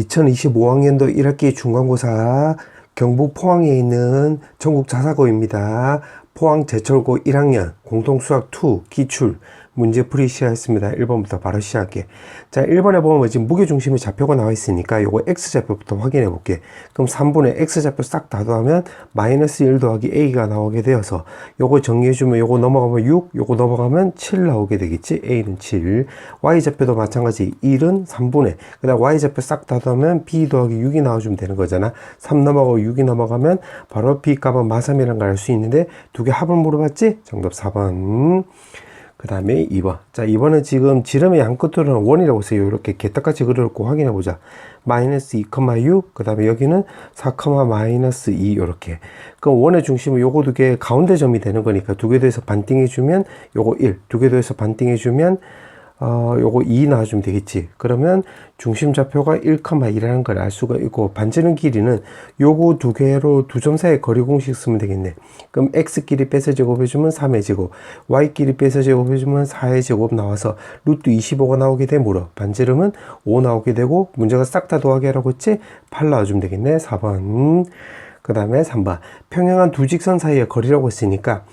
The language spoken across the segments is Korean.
2025학년도 1학기 중간고사 경북 포항에 있는 전국 자사고입니다. 포항 제철고 1학년 공통수학2 기출 문제풀이 시작했습니다. 1번부터 바로 시작할게. 자, 1번에 보면 지금 무게중심의 좌표가 나와 있으니까 요거 X좌표부터 확인해 볼게. 그럼 3분의 X좌표 싹 다 더하면 마이너스 1 더하기 A가 나오게 되어서 요거 정리해주면 요거 넘어가면 6, 요거 넘어가면 7 나오게 되겠지. A는 7. Y좌표도 마찬가지. 1은 3분의. 그 다음 Y좌표 싹 다 더하면 B 더하기 6이 나와주면 되는 거잖아. 3 넘어가고 6이 넘어가면 바로 B 값은 마삼이라는 걸 알 수 있는데 두 개 합을 물어봤지? 정답 4번. 그 다음에 2번. 자, 2번은 지금 지름의 양 끝으로는 원이라고 써요. 이렇게 개떡같이 그려놓고 확인해 보자. 마이너스 2,6. 그 다음에 여기는 4, 마이너스 2. 이렇게. 그럼 원의 중심은 요거 두 개 가운데 점이 되는 거니까 두 개 더해서 반띵해주면 요거 1. 두 개 더해서 반띵해주면 요거 2 나와주면 되겠지. 그러면 중심 좌표가 1,2라는 걸 알 수가 있고, 반지름 길이는 요거 두 개로 두 점 사이에 거리 공식 쓰면 되겠네. 그럼 x끼리 빼서 제곱해주면 3의 제곱, y끼리 빼서 제곱해주면 4의 제곱 나와서 루트 25가 나오게 되므로 반지름은 5 나오게 되고, 문제가 싹 다 더하기 하라고 했지? 8 나와주면 되겠네. 4번. 그 다음에 3번. 평행한 두 직선 사이의 거리라고 했으니까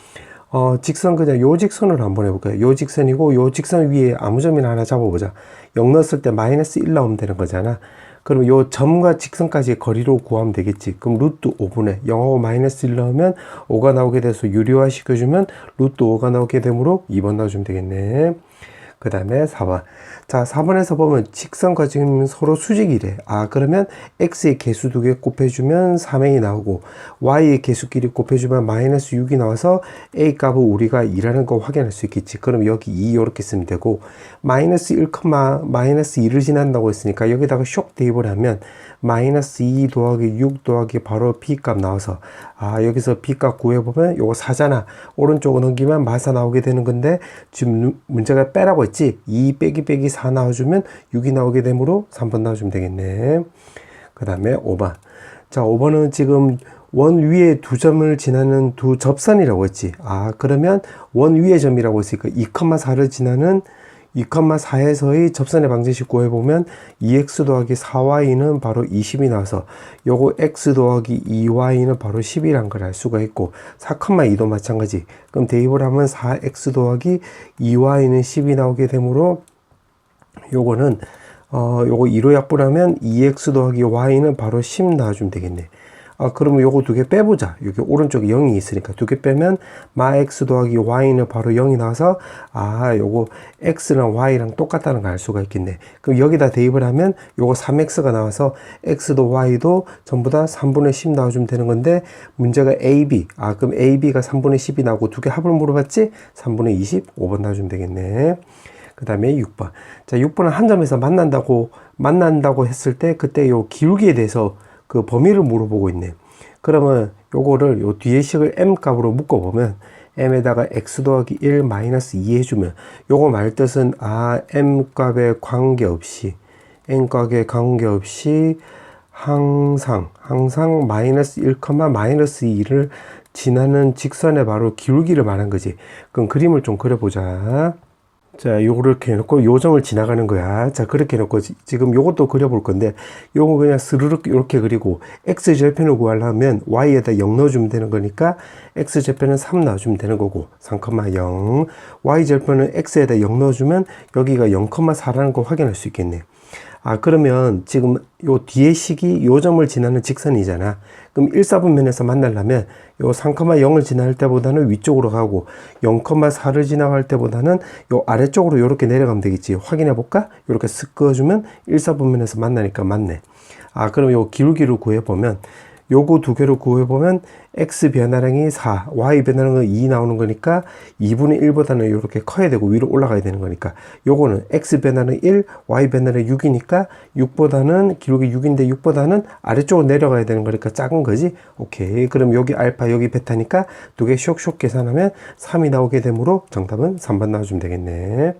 직선 그냥 요 직선으로 한번 해볼까요? 요 직선이고 요 직선 위에 아무 점이나 하나 잡아보자. 0 넣었을 때 마이너스 1 나오면 되는 거잖아. 그럼 요 점과 직선까지의 거리로 구하면 되겠지. 그럼 루트 5분의 0하고 마이너스 1 넣으면 5가 나오게 돼서 유리화 시켜주면 루트 5가 나오게 되므로 2번 넣어주면 되겠네. 그 다음에 4번. 자, 4번에서 보면 직선과 지금 서로 수직이래. 그러면 x의 개수 두 개 곱해주면 3a 나오고, y의 개수끼리 곱해주면 마이너스 6이 나와서 a 값을 우리가 2라는 거 확인할 수 있겠지. 그럼 여기 2 이렇게 쓰면 되고, 마이너스 1, 마이너스 2를 지난다고 했으니까 여기다가 쇽 대입을 하면 마이너스 2 더하기 6 더하기 바로 b 값 나와서, 여기서 b 값 구해보면 요거 4잖아. 오른쪽으로 넘기면 마사 나오게 되는 건데, 지금 문제가 빼라고 했지. 2 빼기 4 나와주면 6이 나오게 되므로 3번 나와주면 되겠네. 그 다음에 5번. 자, 5번은 지금 원 위에 두 점을 지나는 두 접선이라고 했지. 그러면 원 위의 점이라고 했으니까 2,4를 지나는 2,4에서의 접선의 방정식 구해보면 2x 더하기 4y는 바로 20이 나와서 요거 x 더하기 2y는 바로 10이란 걸 알 수가 있고, 4,2도 마찬가지. 그럼 대입을 하면 4x 더하기 2y는 10이 나오게 되므로 요거는 요거 2로 약분하면 2x 더하기 y는 바로 10 나와주면 되겠네. 그러면 요거 두 개 빼보자. 여기 오른쪽에 0이 있으니까 두 개 빼면 마 x 더하기 y는 바로 0이 나와서 요거 x랑 y랑 똑같다는 걸 알 수가 있겠네. 그럼 여기다 대입을 하면 요거 3x가 나와서 x도 y도 전부 다 3분의 10 나와주면 되는 건데, 문제가 ab. 그럼 ab가 3분의 10이 나오고 두 개 합을 물어봤지? 3분의 20, 5번 나와주면 되겠네. 그 다음에 6번. 자, 6번은 한 점에서 만난다고 했을 때 그때 요 기울기에 대해서 그 범위를 물어보고 있네. 그러면 요거를 요 뒤에 식을 m 값으로 묶어보면 m에다가 x 더하기 1 마이너스 2 해주면 요거 말 뜻은 m 값에 관계없이 항상 마이너스 1, 마이너스 2를 지나는 직선의 바로 기울기를 말한 거지. 그럼 그림을 좀 그려보자. 자, 요거를 이렇게 해놓고 요 점을 지나가는 거야. 자, 그렇게 해놓고 지금 요것도 그려볼 건데, 요거 그냥 스르륵 이렇게 그리고 x절편을 구하려면 y에다 0 넣어주면 되는 거니까 x절편은 3 넣어주면 되는 거고, 3,0. y절편은 x에다 0 넣어주면 여기가 0,4라는 거 확인할 수 있겠네. 그러면 지금 요 뒤에 식이 요 점을 지나는 직선이잖아. 그럼 1사분면에서 만나려면 요 3,0을 지나갈 때보다는 위쪽으로 가고 0,4를 지나갈 때보다는 요 아래쪽으로 요렇게 내려가면 되겠지. 확인해 볼까? 요렇게 쓱 그어주면 1사분면에서 만나니까 맞네. 그럼 요 기울기를 구해보면 요거 두 개로 구해보면 x 변화량이 4, y 변화량은 2 나오는 거니까 2분의 1보다는 이렇게 커야 되고 위로 올라가야 되는 거니까 요거는 x 변화는 1, y 변화는 6이니까 6보다는 기울기 6인데 6보다는 아래쪽으로 내려가야 되는 거니까 작은 거지. 오케이. 그럼 여기 알파 여기 베타니까 두 개 쇽쇽 계산하면 3이 나오게 되므로 정답은 3번 나와주면 되겠네.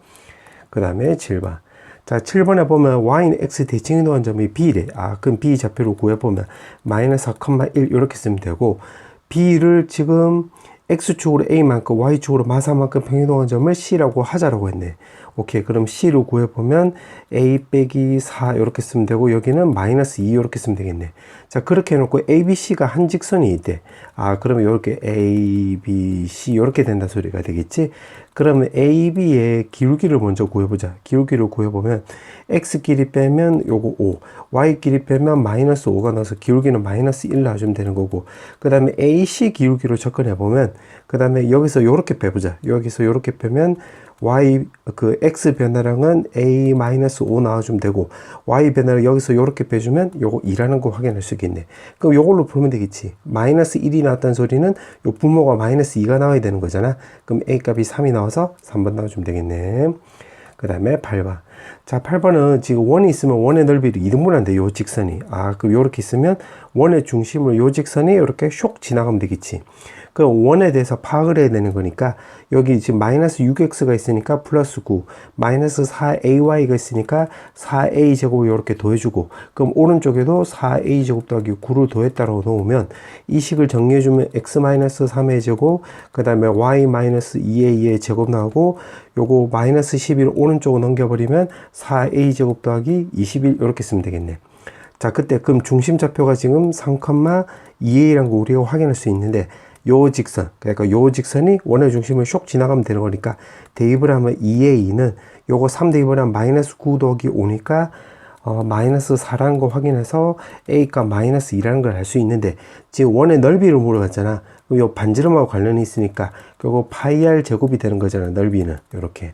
그 다음에 7번. 자, 7번에 보면 y는 x 대칭이 놓은 점이 b래. 그럼 b 좌표를 구해보면 마이너스 4,1 이렇게 쓰면 되고, b를 지금 X축으로 A만큼 Y축으로 마사만큼 평행이동한 점을 C라고 하자라고 했네. 오케이. 그럼 C로 구해보면 A 빼기 4 이렇게 쓰면 되고 여기는 마이너스 2 이렇게 쓰면 되겠네. 자, 그렇게 해놓고 A, B, C가 한 직선이 있대. 아, 그러면 이렇게 A, B, C 이렇게 된다 소리가 되겠지. 그러면 A, B의 기울기를 먼저 구해보자. 기울기를 구해보면 X끼리 빼면 요거 5, Y끼리 빼면 마이너스 5가 나와서 기울기는 마이너스 1 놔주면 되는 거고, 그 다음에 AC 기울기로 접근해보면, 그 다음에 여기서 요렇게 빼보자. 여기서 요렇게 빼면 Y, X 변화량은 A-5 나와주면 되고, Y 변화를 여기서 요렇게 빼주면 요거 2라는 거 확인할 수 있겠네. 그럼 요걸로 풀면 되겠지. 마이너스 1이 나왔다는 소리는 요 분모가 마이너스 2가 나와야 되는 거잖아. 그럼 A 값이 3이 나와서 3번 나와주면 되겠네. 그 다음에 8번. 자, 8번은 지금 원이 있으면 원의 넓이를 2등분한대, 요 직선이. 아, 그럼 요렇게 있으면 원의 중심을 요 직선이 이렇게 쇽 지나가면 되겠지. 그 원에 대해서 파악을 해야 되는 거니까 여기 지금 마이너스 6x가 있으니까 플러스 9, 마이너스 4ay가 있으니까 4a 제곱을 이렇게 더해주고, 그럼 오른쪽에도 4a 제곱 더하기 9를 더했다라고 놓으면 이 식을 정리해주면 x 마이너스 3a 제곱, 그 다음에 y 마이너스 2a의 제곱 나오고, 요거 마이너스 11 오른쪽으로 넘겨버리면 4a 제곱 더하기 21 이렇게 쓰면 되겠네. 자, 그때 그럼 중심 좌표가 지금 3,2a라는 거 우리가 확인할 수 있는데, 요 직선, 그러니까 요 직선이 원의 중심을 쇽 지나가면 되는 거니까 대입을 하면 2a는 요거 3 대입을 하면 마이너스 9 더하기 5니까 마이너스 4라는 거 확인해서 a가 마이너스 2라는 걸 알 수 있는데, 지금 원의 넓이를 물어봤잖아. 그럼 요 반지름하고 관련이 있으니까 결국 파이 r 제곱이 되는 거잖아, 넓이는. 요렇게.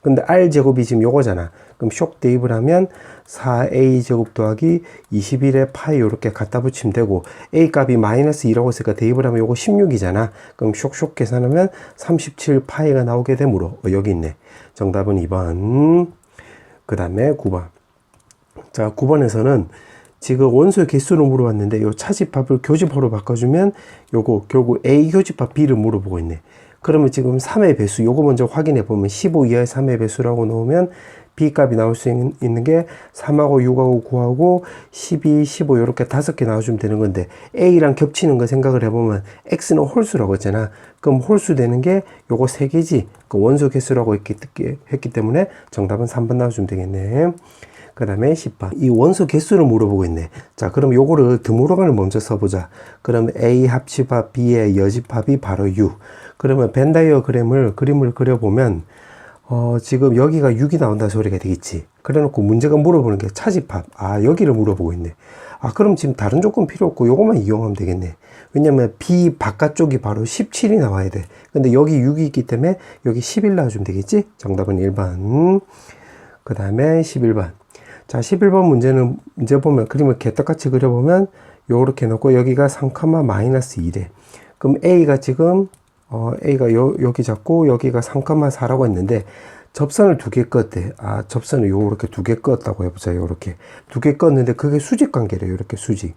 근데 r 제곱이 지금 요거잖아. 그럼 쇽 대입을 하면 4a 제곱 더하기 21의 파이 이렇게 갖다 붙이면 되고, a 값이 마이너스 2라고 했으니까 대입을 하면 요거 16이잖아. 그럼 쇽 계산하면 37 파이가 나오게 되므로 여기 있네. 정답은 2번. 그 다음에 9번. 자, 9번에서는 지금 원소의 개수를 물어봤는데 요 차집합을 교집합으로 바꿔주면 요거 결국 a 교집합 b를 물어보고 있네. 그러면 지금 3의 배수, 요거 먼저 확인해 보면 15 이하의 3의 배수라고 놓으면 B 값이 나올 수 있는 게 3하고 6하고 9하고 12, 15 이렇게 5개 나와주면 되는 건데, A랑 겹치는 거 생각을 해보면 X는 홀수라고 했잖아. 그럼 홀수 되는 게 요거 3개지. 그 원소 개수라고 했기 때문에 정답은 3번 나와주면 되겠네. 그 다음에 10번. 이 원소 개수를 물어보고 있네. 자, 그럼 요거를 드모로간을 먼저 써보자. 그럼 A 합집합 B의 여집합이 바로 6. 그러면 벤 다이어그램을 그림을 그려보면 지금 여기가 6이 나온다는 소리가 되겠지. 그래 놓고 문제가 물어보는 게 차집합. 아, 여기를 물어보고 있네. 아, 그럼 지금 다른 조건 필요 없고 요것만 이용하면 되겠네. 왜냐면 B 바깥쪽이 바로 17이 나와야 돼. 근데 여기 6이 있기 때문에 여기 11 나와주면 되겠지. 정답은 1번. 그 다음에 11번. 자, 11번 문제는, 문제 보면 그림을 개떡같이 그려보면 요렇게 놓고 여기가 3,-2래. 그럼 A가 지금 A가 여기 잡고 여기가 3,4라고 했는데 접선을 2개 껐대. 아, 접선을 요렇게 2개 껐다고 해보자. 요렇게 2개 껐는데 그게 수직 관계래요. 이렇게 수직.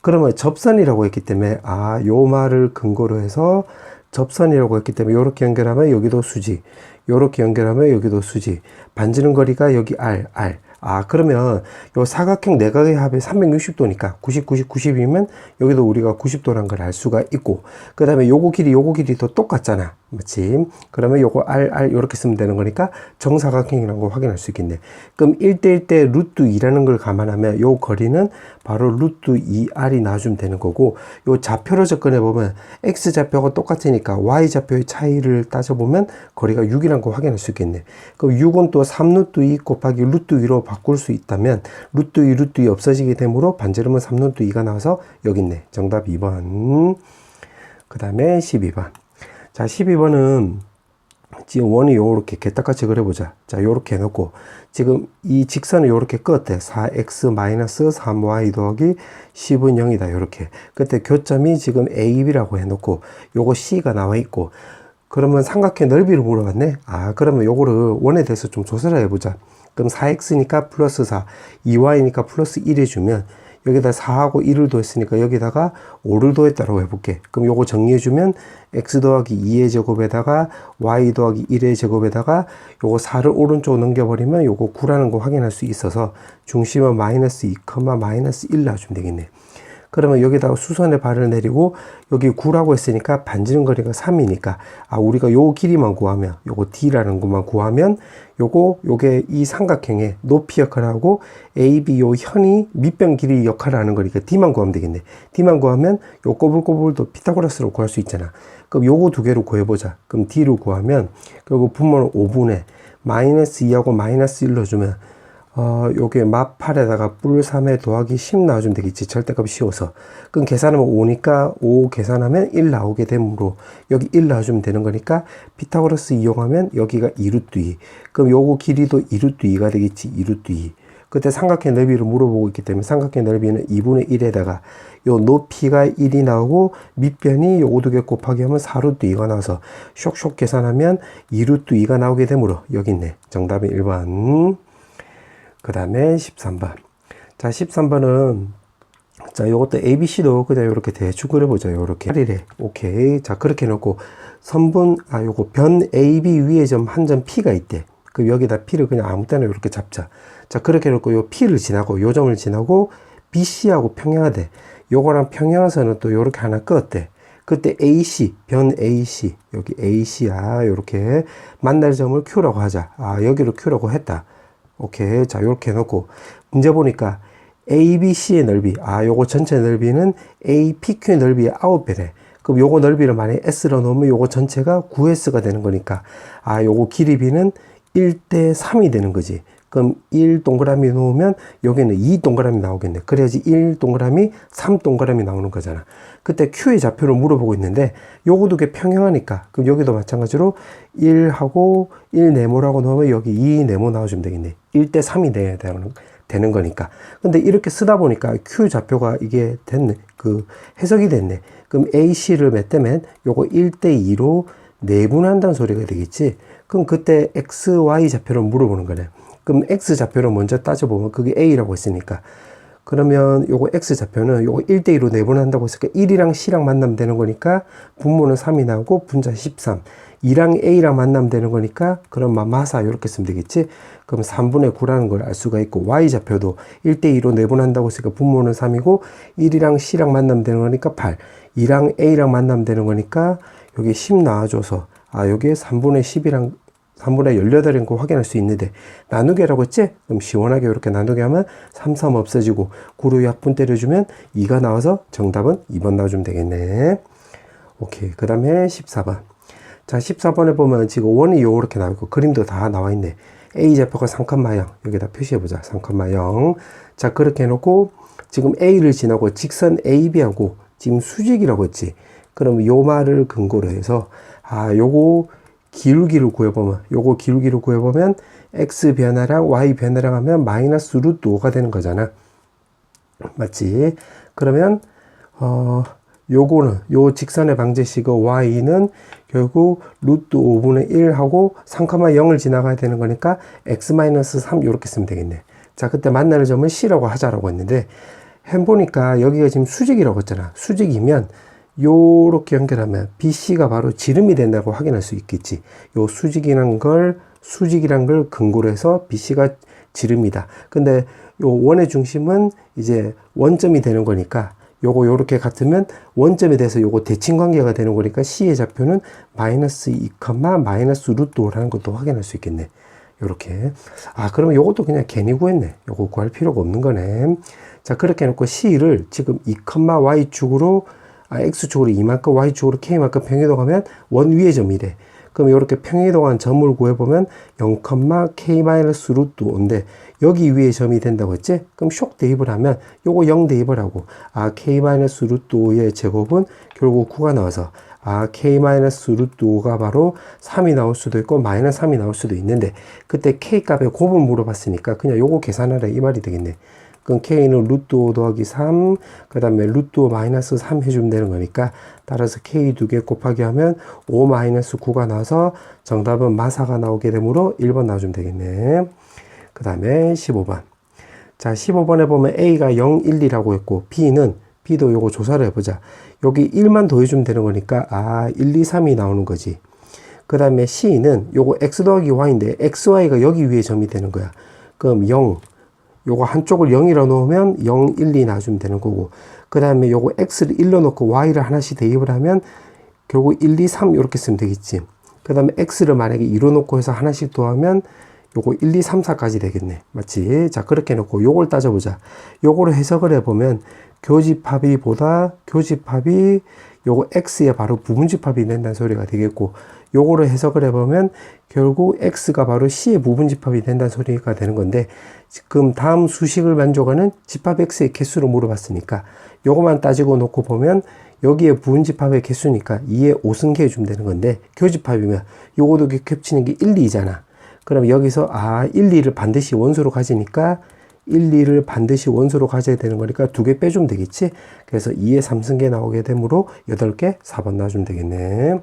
그러면 접선이라고 했기 때문에 요 말을 근거로 해서 접선이라고 했기 때문에 요렇게 연결하면 여기도 수직, 요렇게 연결하면 여기도 수직. 반지름 거리가 여기 R. 아, 그러면 요 사각형 내각의 합이 360도니까 90, 90, 90이면 여기도 우리가 90도란 걸 알 수가 있고, 그 다음에 요거 길이도 똑같잖아. 맞지? 그러면 요거 R 요렇게 쓰면 되는 거니까 정사각형이라는 걸 확인할 수 있겠네. 그럼 1대1 대 루트 2라는 걸 감안하면 요 거리는 바로 루트 2R이 나와주면 되는 거고, 요 좌표로 접근해 보면 X좌표가 똑같으니까 Y좌표의 차이를 따져보면 거리가 6이라는 걸 확인할 수 있겠네. 그럼 6은 또 3루트 2 곱하기 루트 2로 바꿀 수 있다면 루트 2 없어지게 되므로 반지름은 3루트 2가 나와서 여기 있네. 정답 2번. 그 다음에 12번. 자, 12번은 지금 원이 요렇게 개떡같이 그려보자. 자, 요렇게 해놓고 지금 이 직선을 요렇게 껐대. 4x-3y 더하기 10은 0이다. 요렇게. 그때 교점이 지금 A, B라고 해놓고 요거 C가 나와 있고, 그러면 삼각형 넓이를 물어봤네. 아, 그러면 요거를 원에 대해서 좀 조사를 해보자. 그럼 4x니까 플러스 4, 2y니까 플러스 1 해주면 여기다 4하고 1을 더했으니까 여기다가 5를 더했다라고 해볼게. 그럼 요거 정리해주면 x 더하기 2의 제곱에다가 y 더하기 1의 제곱에다가 요거 4를 오른쪽으로 넘겨버리면 요거 9라는 거 확인할 수 있어서 중심은 마이너스 2, 마이너스 1 놔주면 되겠네. 그러면 여기다가 수선의 발을 내리고 여기 9라고 했으니까 반지름 거리가 3이니까 우리가 요 길이만 구하면 요거 D라는 것만 구하면 요게 이 삼각형의 높이 역할을 하고 AB 요 현이 밑변 길이 역할을 하는 거니까 D만 구하면 되겠네. D만 구하면 요 꼬불꼬불도 피타고라스로 구할 수 있잖아. 그럼 요거 두 개로 구해보자. 그럼 D로 구하면 결국 분모는 5분의 마이너스 2하고 마이너스 1 넣어주면 요게 마 8에다가 뿔 3에 더하기 10 나와주면 되겠지. 절대값 씌워서. 그럼 계산하면 5니까 5 계산하면 1 나오게 되므로 여기 1 나와주면 되는 거니까 피타고라스 이용하면 여기가 2루트 2. 그럼 요거 길이도 2루트 2가 되겠지. 2루트 2. 그때 삼각형 넓이를 물어보고 있기 때문에 삼각형 넓이는 2분의 1에다가 요 높이가 1이 나오고 밑변이 요거 두 개 곱하기 하면 4루트 2가 나와서 쇽쇽 계산하면 2루트 2가 나오게 되므로 여기 있네. 정답은 1번. 그 다음에 13번. 자, 13번은, 자, 요것도 ABC도 그냥 요렇게 대충 그려보죠. 요렇게. 8이래. 오케이. 자, 그렇게 놓고, 요거 변 AB 위에 점 한 점 P가 있대. 그럼 여기다 P를 그냥 아무 때나 요렇게 잡자. 자, 그렇게 놓고 요 P를 지나고, 요 점을 지나고, BC하고 평행하대. 요거랑 평행선은 또 요렇게 하나 끄었대. 그때 AC, 변 AC, 여기 AC야. 요렇게 만날 점을 Q라고 하자. 여기로 Q라고 했다. 오케이. 자, 요렇게 해놓고, 문제 보니까 ABC의 넓이, 요거 전체 넓이는 APQ의 넓이의 9배래. 그럼 요거 넓이를 만약에 S로 넣으면 요거 전체가 9S가 되는 거니까, 요거 길이비는 1대 3이 되는 거지. 그럼 1 동그라미 놓으면 여기는 2 동그라미 나오겠네. 그래야지 1 동그라미, 3 동그라미 나오는 거잖아. 그때 Q의 좌표를 물어보고 있는데 요거 두 개 평행하니까 그럼 여기도 마찬가지로 1하고 1 네모라고 넣으면 여기 2 네모 나와주면 되겠네. 1대 3이 돼야 되는 거니까. 근데 이렇게 쓰다 보니까 Q 좌표가 이게 됐네. 해석이 됐네. 그럼 AC를 몇 대면 요거 1대 2로 내분한다는 소리가 되겠지. 그럼 그때 X, Y 좌표를 물어보는 거네. 그럼 X 좌표를 먼저 따져보면 그게 A라고 했으니까. 그러면 요거 X 좌표는 요거 1대2로 내분한다고 했으니까 1이랑 C랑 만나면 되는 거니까 분모는 3이 나오고 분자 13. 2랑 A랑 만나면 되는 거니까 그럼 마사 이렇게 쓰면 되겠지. 그럼 3분의 9라는 걸 알 수가 있고 Y 좌표도 1대2로 내분한다고 했으니까 분모는 3이고 1이랑 C랑 만나면 되는 거니까 8. 2랑 A랑 만나면 되는 거니까 여기 10 나와줘서 여기에 3분의 10이랑 3분의 18인 거 확인할 수 있는데 나누기라고 했지? 그럼 시원하게 이렇게 나누기 하면 3, 3 없어지고 9로 약분 때려주면 2가 나와서 정답은 2번 나와주면 되겠네. 오케이. 그 다음에 14번. 자, 14번에 보면 지금 원이 요렇게 나와있고 그림도 다 나와있네. A좌표가 3,0 여기다 표시해보자. 3,0. 자, 그렇게 해놓고 지금 A를 지나고 직선 AB하고 지금 수직이라고 했지. 그럼 요 말을 근거로 해서 요거 기울기를 구해보면 X 변화랑 Y 변화랑 하면 마이너스 루트 5가 되는 거잖아. 맞지? 그러면 요거는 요 직선의 방정식의 Y는 결국 루트 5분의 1하고 3,0을 지나가야 되는 거니까 X-3 이렇게 쓰면 되겠네. 자, 그때 만나는 점은 C라고 하자라고 했는데 해보니까 여기가 지금 수직이라고 했잖아. 수직이면 요렇게 연결하면 BC가 바로 지름이 된다고 확인할 수 있겠지. 요 수직이란 걸 근거로 해서 BC가 지름이다. 근데 요 원의 중심은 이제 원점이 되는 거니까 요거 요렇게 같으면 원점에 대해서 요거 대칭 관계가 되는 거니까 C의 좌표는 마이너스 2, 마이너스 루트 5라는 것도 확인할 수 있겠네. 요렇게. 그러면 요것도 그냥 괜히 구했네. 요거 구할 필요가 없는 거네. 자, 그렇게 해놓고 C를 지금 2, Y축으로 X축으로 이만큼, Y축으로 K만큼 평이동하면 원 위의 점이래. 그럼 이렇게 평이동한 점을 구해보면 0, K-루트 5인데 여기 위에 점이 된다고 했지? 그럼 쇽 대입을 하면 요거 0 대입을 하고 K-루트 5의 제곱은 결국 9가 나와서 K-루트 5가 바로 3이 나올 수도 있고 마이너스 3이 나올 수도 있는데 그때 K 값의 곱을 물어봤으니까 그냥 요거 계산하라 이 말이 되겠네. 그럼 K는 루트 5 더하기 3, 그 다음에 루트 5 마이너스 3 해주면 되는 거니까, 따라서 K 두 개 곱하기 하면 5 마이너스 9가 나와서 정답은 마사가 나오게 되므로 1번 나와주면 되겠네. 그 다음에 15번. 자, 15번에 보면 A가 0, 1, 2라고 했고, B도 요거 조사를 해보자. 여기 1만 더해주면 되는 거니까, 1, 2, 3이 나오는 거지. 그 다음에 C는 요거 X 더하기 Y인데, XY가 여기 위에 점이 되는 거야. 그럼 0, 요거 한쪽을 0이라 놓으면 0, 1, 2 놔주면 되는 거고, 그 다음에 요거 x를 1로 놓고 y를 하나씩 대입을 하면 결국 1, 2, 3 이렇게 쓰면 되겠지. 그 다음에 x를 만약에 2로 놓고 해서 하나씩 더하면 요거 1, 2, 3, 4까지 되겠네. 맞지? 자, 그렇게 놓고 요걸 따져보자. 요거를 해석을 해보면 교집합이 요거 x에 바로 부분집합이 된다는 소리가 되겠고, 요거를 해석을 해보면 결국 x가 바로 c의 부분집합이 된다는 소리가 되는 건데, 지금 다음 수식을 만족하는 집합 x의 개수를 물어봤으니까 요거만 따지고 놓고 보면 여기에 부분집합의 개수니까 2의 5승계 해주면 되는 건데, 교집합이면 요거도 겹치는 게 1, 2잖아. 그럼 여기서 1, 2를 반드시 원소로 가지니까 1, 2를 반드시 원소로 가져야 되는 거니까 2개 빼주면 되겠지. 그래서 2의 3승계 나오게 되므로 8개 4번 놔주면 되겠네.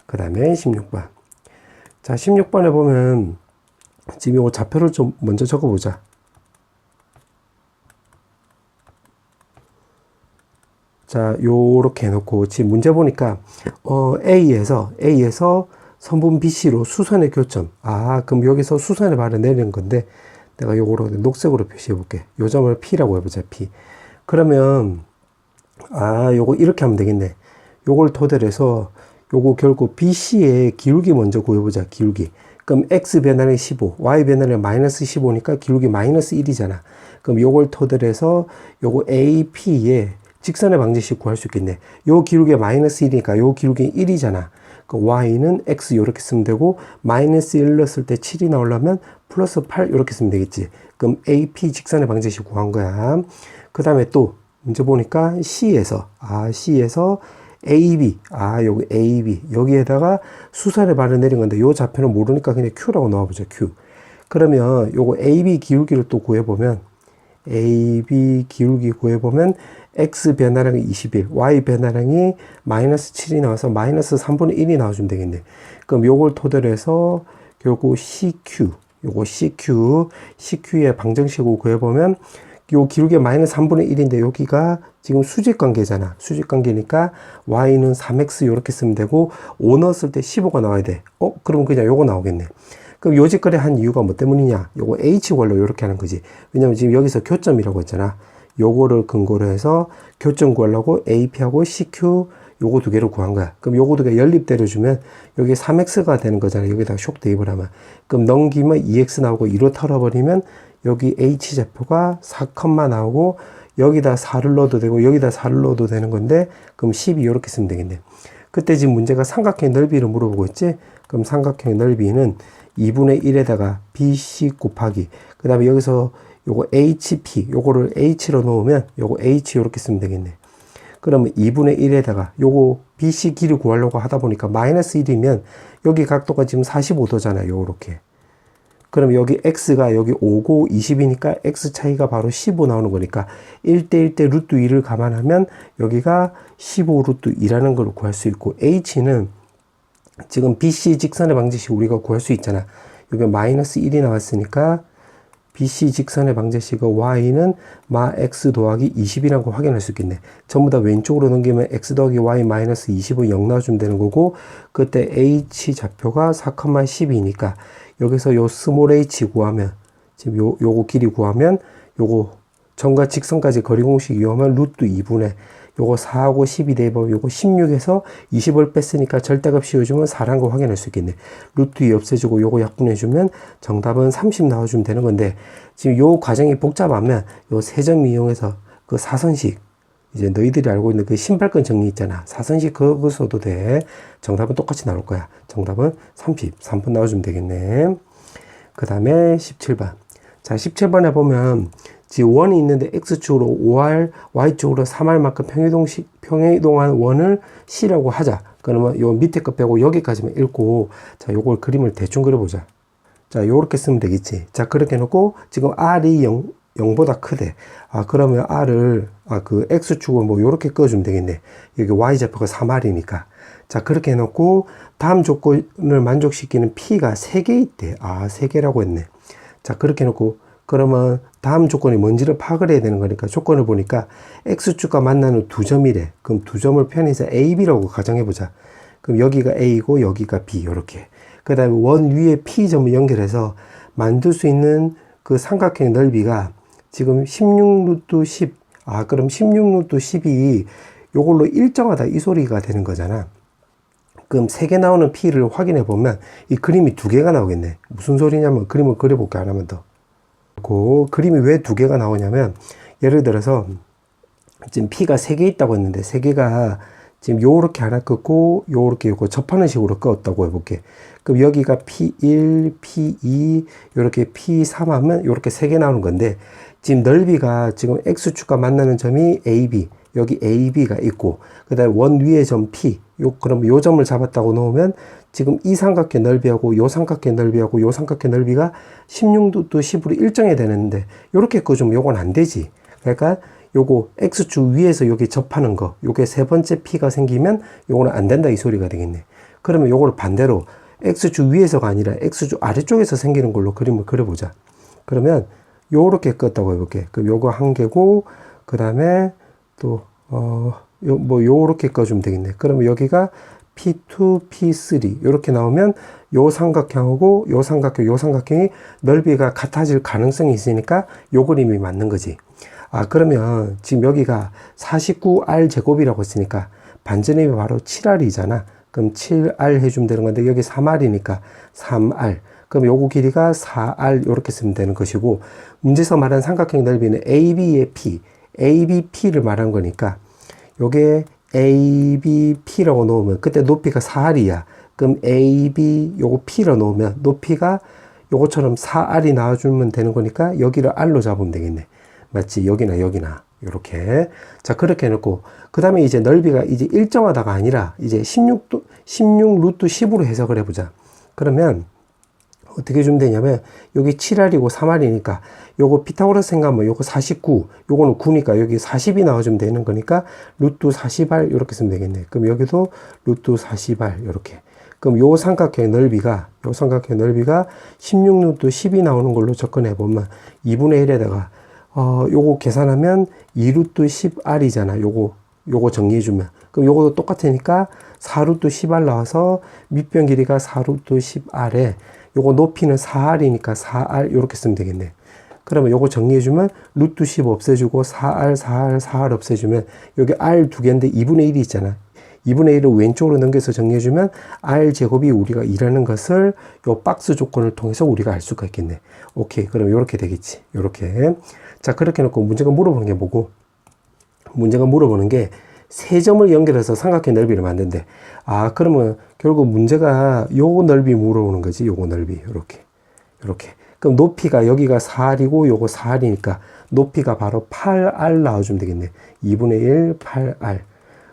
그 다음에 16번. 자, 16번에 보면 지금 요 좌표를 좀 먼저 적어보자. 자, 요렇게 해놓고 지금 문제 보니까 A에서 선분 BC로 수선의 교점. 그럼 여기서 수선의 발을 내리는 건데 내가 요거로 녹색으로 표시해 볼게. 요 점을 P라고 해보자. P. 그러면 요거 이렇게 하면 되겠네. 요걸 토대로 해서 요거 결국 BC의 기울기 먼저 구해보자. 기울기. 그럼 X 변화량이 15, Y 변화량이 마이너스 15니까 기울기 마이너스 1이잖아. 그럼 요걸 토대로 해서 요거 AP의 직선의 방정식 구할 수 있겠네. 요 기울기가 마이너스 1이니까 요 기울기 1이잖아. 그 Y는 X 요렇게 쓰면 되고, 마이너스 1 넣었을 때 7이 나오려면 플러스 8 요렇게 쓰면 되겠지. 그럼 AP 직선의 방정식 구한 거야. 그 다음에 또 문제 보니까 C에서 AB, 여기 AB, 여기에다가 수선의 발을 내린 건데, 요 좌표는 모르니까 그냥 Q라고 넣어보죠, Q. 그러면 요거 AB 기울기를 또 구해보면, X 변화량이 21, Y 변화량이 마이너스 7이 나와서 마이너스 3분의 1이 나와주면 되겠네. 그럼 요걸 토대로 해서 결국 CQ의 방정식으로 구해보면 요 기울기가 마이너스 3분의 1인데 여기가 지금 수직관계잖아. 수직관계니까 Y는 3X 요렇게 쓰면 되고, 5 넣었을 때 15가 나와야 돼. 그럼 그냥 요거 나오겠네. 그럼 요 짓거리 한 이유가 뭐 때문이냐? 요거 H 관로 요렇게 하는 거지. 왜냐면 지금 여기서 교점이라고 했잖아. 요거를 근거로 해서 교점 구하려고 AP하고 CQ 요거 두 개를 구한 거야. 그럼 요거 두 개 연립 때려주면 여기 3X가 되는 거잖아. 여기다가 쇽 대입을 하면. 그럼 넘기면 2X 나오고 2로 털어버리면 여기 H 좌표가 4, 나오고, 여기다 4를 넣어도 되고 여기다 4를 넣어도 되는 건데, 그럼 12 이렇게 쓰면 되겠네. 그때 지금 문제가 삼각형 넓이를 물어보고 있지. 그럼 삼각형 넓이는 2분의 1에다가 BC 곱하기, 그 다음에 여기서 요거 HP, 요거를 H로 놓으면 요거 H 이렇게 쓰면 되겠네. 그러면 2분의 1에다가 요거 BC 길이 구하려고 하다 보니까 마이너스 1이면 여기 각도가 지금 45도잖아요. 요렇게. 그럼 여기 X가 여기 5고 20이니까 X 차이가 바로 15 나오는 거니까 1대 1대 루트 2를 감안하면 여기가 15 루트 2라는 걸 구할 수 있고, H는 지금 BC 직선의 방정식 우리가 구할 수 있잖아. 여기 마이너스 1이 나왔으니까 BC 직선의 방정식은 Y는 마 X 더하기 20이라는 걸 확인할 수 있겠네. 전부 다 왼쪽으로 넘기면 X 더하기 Y 마이너스 20은 0 나와주면 되는 거고, 그때 H 좌표가 4, 12니까 여기서 요 스몰 h 구하면, 지금 요거 길이 구하면, 요거 점과 직선까지 거리 공식 이용하면 루트 2분의 요거 4하고 12 대입하면 요거 16에서 20을 뺐으니까 절대값 씌워주면 4라는 거 확인할 수 있겠네. 루트 2 없애주고 요거 약분해주면 정답은 30 나와주면 되는 건데, 지금 요 과정이 복잡하면 요 세 점 이용해서 그 사선식, 이제 너희들이 알고 있는 그 신발끈 정리 있잖아. 사선식 그거 써도 돼. 정답은 똑같이 나올 거야. 정답은 33번 나와주면 되겠네. 그 다음에 17번. 자, 17번에 보면 지금 원이 있는데 X축으로 5R, Y축으로 3R만큼 평행이동한 원을 C라고 하자. 그러면 요 밑에 거 빼고 여기까지만 읽고, 자, 요걸 그림을 대충 그려보자. 자, 요렇게 쓰면 되겠지. 자, 그렇게 해놓고 지금 R이 0보다 크대. 그러면 R을, 그 X축을 뭐 요렇게 꺼주면 되겠네. 여기 Y좌표가 3R이니까. 자, 그렇게 해놓고 다음 조건을 만족시키는 P가 3개 있대. 3개라고 했네. 자, 그렇게 해놓고 그러면 다음 조건이 뭔지를 파악을 해야 되는 거니까 조건을 보니까 X축과 만나는 두 점이래. 그럼 두 점을 표현해서 A, B라고 가정해보자. 그럼 여기가 A고 여기가 B, 요렇게. 그 다음에 원 위에 P점을 연결해서 만들 수 있는 그 삼각형 넓이가 지금 16 루트 10. 그럼 16 루트 10이 요걸로 일정하다 이 소리가 되는 거잖아. 그럼 3개 나오는 P를 확인해 보면 이 그림이 2개가 나오겠네. 무슨 소리냐면 그림을 그려볼게 하나만 더. 그 그림이 왜 2개가 나오냐면 예를 들어서 지금 P가 3개 있다고 했는데 3개가 지금 요렇게 하나 긋고 요렇게 요거 접하는 식으로 끄었다고 해볼게. 그럼 여기가 P1, P2 요렇게 P3 하면 요렇게 3개 나오는 건데 지금 넓이가 지금 X축과 만나는 점이 AB 여기 AB가 있고 그 다음에 원 위에 점 P 그럼 요 점을 잡았다고 놓으면 지금 이 삼각형 넓이하고 요 삼각형 넓이하고 요 삼각형 넓이가 16도 10으로 일정이 되는데 요렇게 끄주면 요건 안 되지. 그러니까 요거 X축 위에서 여기 접하는 거 요게 세 번째 P가 생기면 요거는 안 된다 이 소리가 되겠네. 그러면 요거를 반대로 X축 위에서가 아니라 X축 아래쪽에서 생기는 걸로 그림을 그려보자. 그러면 요렇게 껐다고 해볼게. 그럼 요거 한 개고 그 다음에 또 요렇게 꺼주면 되겠네. 그러면 여기가 P2, P3 이렇게 나오면 요 삼각형하고 요 삼각형, 요 삼각형이 넓이가 같아질 가능성이 있으니까 요 그림이 맞는 거지. 그러면 지금 여기가 49R 제곱이라고 했으니까 반지름이 바로 7R이잖아. 그럼 7R 해주면 되는 건데 여기 3R이니까 3R. 그럼 요거 길이가 4R 이렇게 쓰면 되는 것이고 문제에서 말한 삼각형 넓이는 AB의 P, ABP를 말한 거니까 요게 ABP라고 놓으면 그때 높이가 4R이야. 그럼 AB 요거 P로 놓으면 높이가 요거처럼 4R이 나와주면 되는 거니까 여기를 R로 잡으면 되겠네. 맞지? 여기나 여기나 요렇게. 자 그렇게 해놓고 그 다음에 이제 넓이가 이제 일정하다가 아니라 이제 16 루트 10으로 해석을 해보자. 그러면 어떻게 주면 되냐면 여기 7R이고 3R이니까 요거 피타고라스 생각하면 요거 49 요거는 9니까 여기 40이 나와주면 되는 거니까 루트 40R 이렇게 쓰면 되겠네. 그럼 여기도 루트 40R 이렇게. 그럼 요 삼각형의 넓이가 16 루트 10이 나오는 걸로 접근해 보면 2분의 1에다가 요거 계산하면 2 루트 10R이잖아. 요거 정리해주면. 그럼 요거도 똑같으니까 4 루트 10R 나와서 밑변 길이가 4 루트 10R에 요거 높이는 4R이니까 4R 이렇게 쓰면 되겠네. 그러면 요거 정리해주면 루트 10 없애주고 4R, 4R, 4R 없애주면 여기 R 2개인데 2분의 1이 있잖아. 2분의 1을 왼쪽으로 넘겨서 정리해주면 R 제곱이 우리가 2라는 것을 요 박스 조건을 통해서 우리가 알 수가 있겠네. 오케이. 그럼 요렇게 되겠지. 요렇게. 자, 그렇게 해놓고 문제가 물어보는 게 뭐고? 문제가 물어보는 게 세 점을 연결해서 삼각형 넓이를 만든대. 그러면 결국 문제가 요거 넓이 물어보는 거지. 요거 넓이. 요렇게. 그럼 높이가 여기가 4R이고 요거 4R이니까 높이가 바로 8R 나와주면 되겠네. 2분의 1 8R.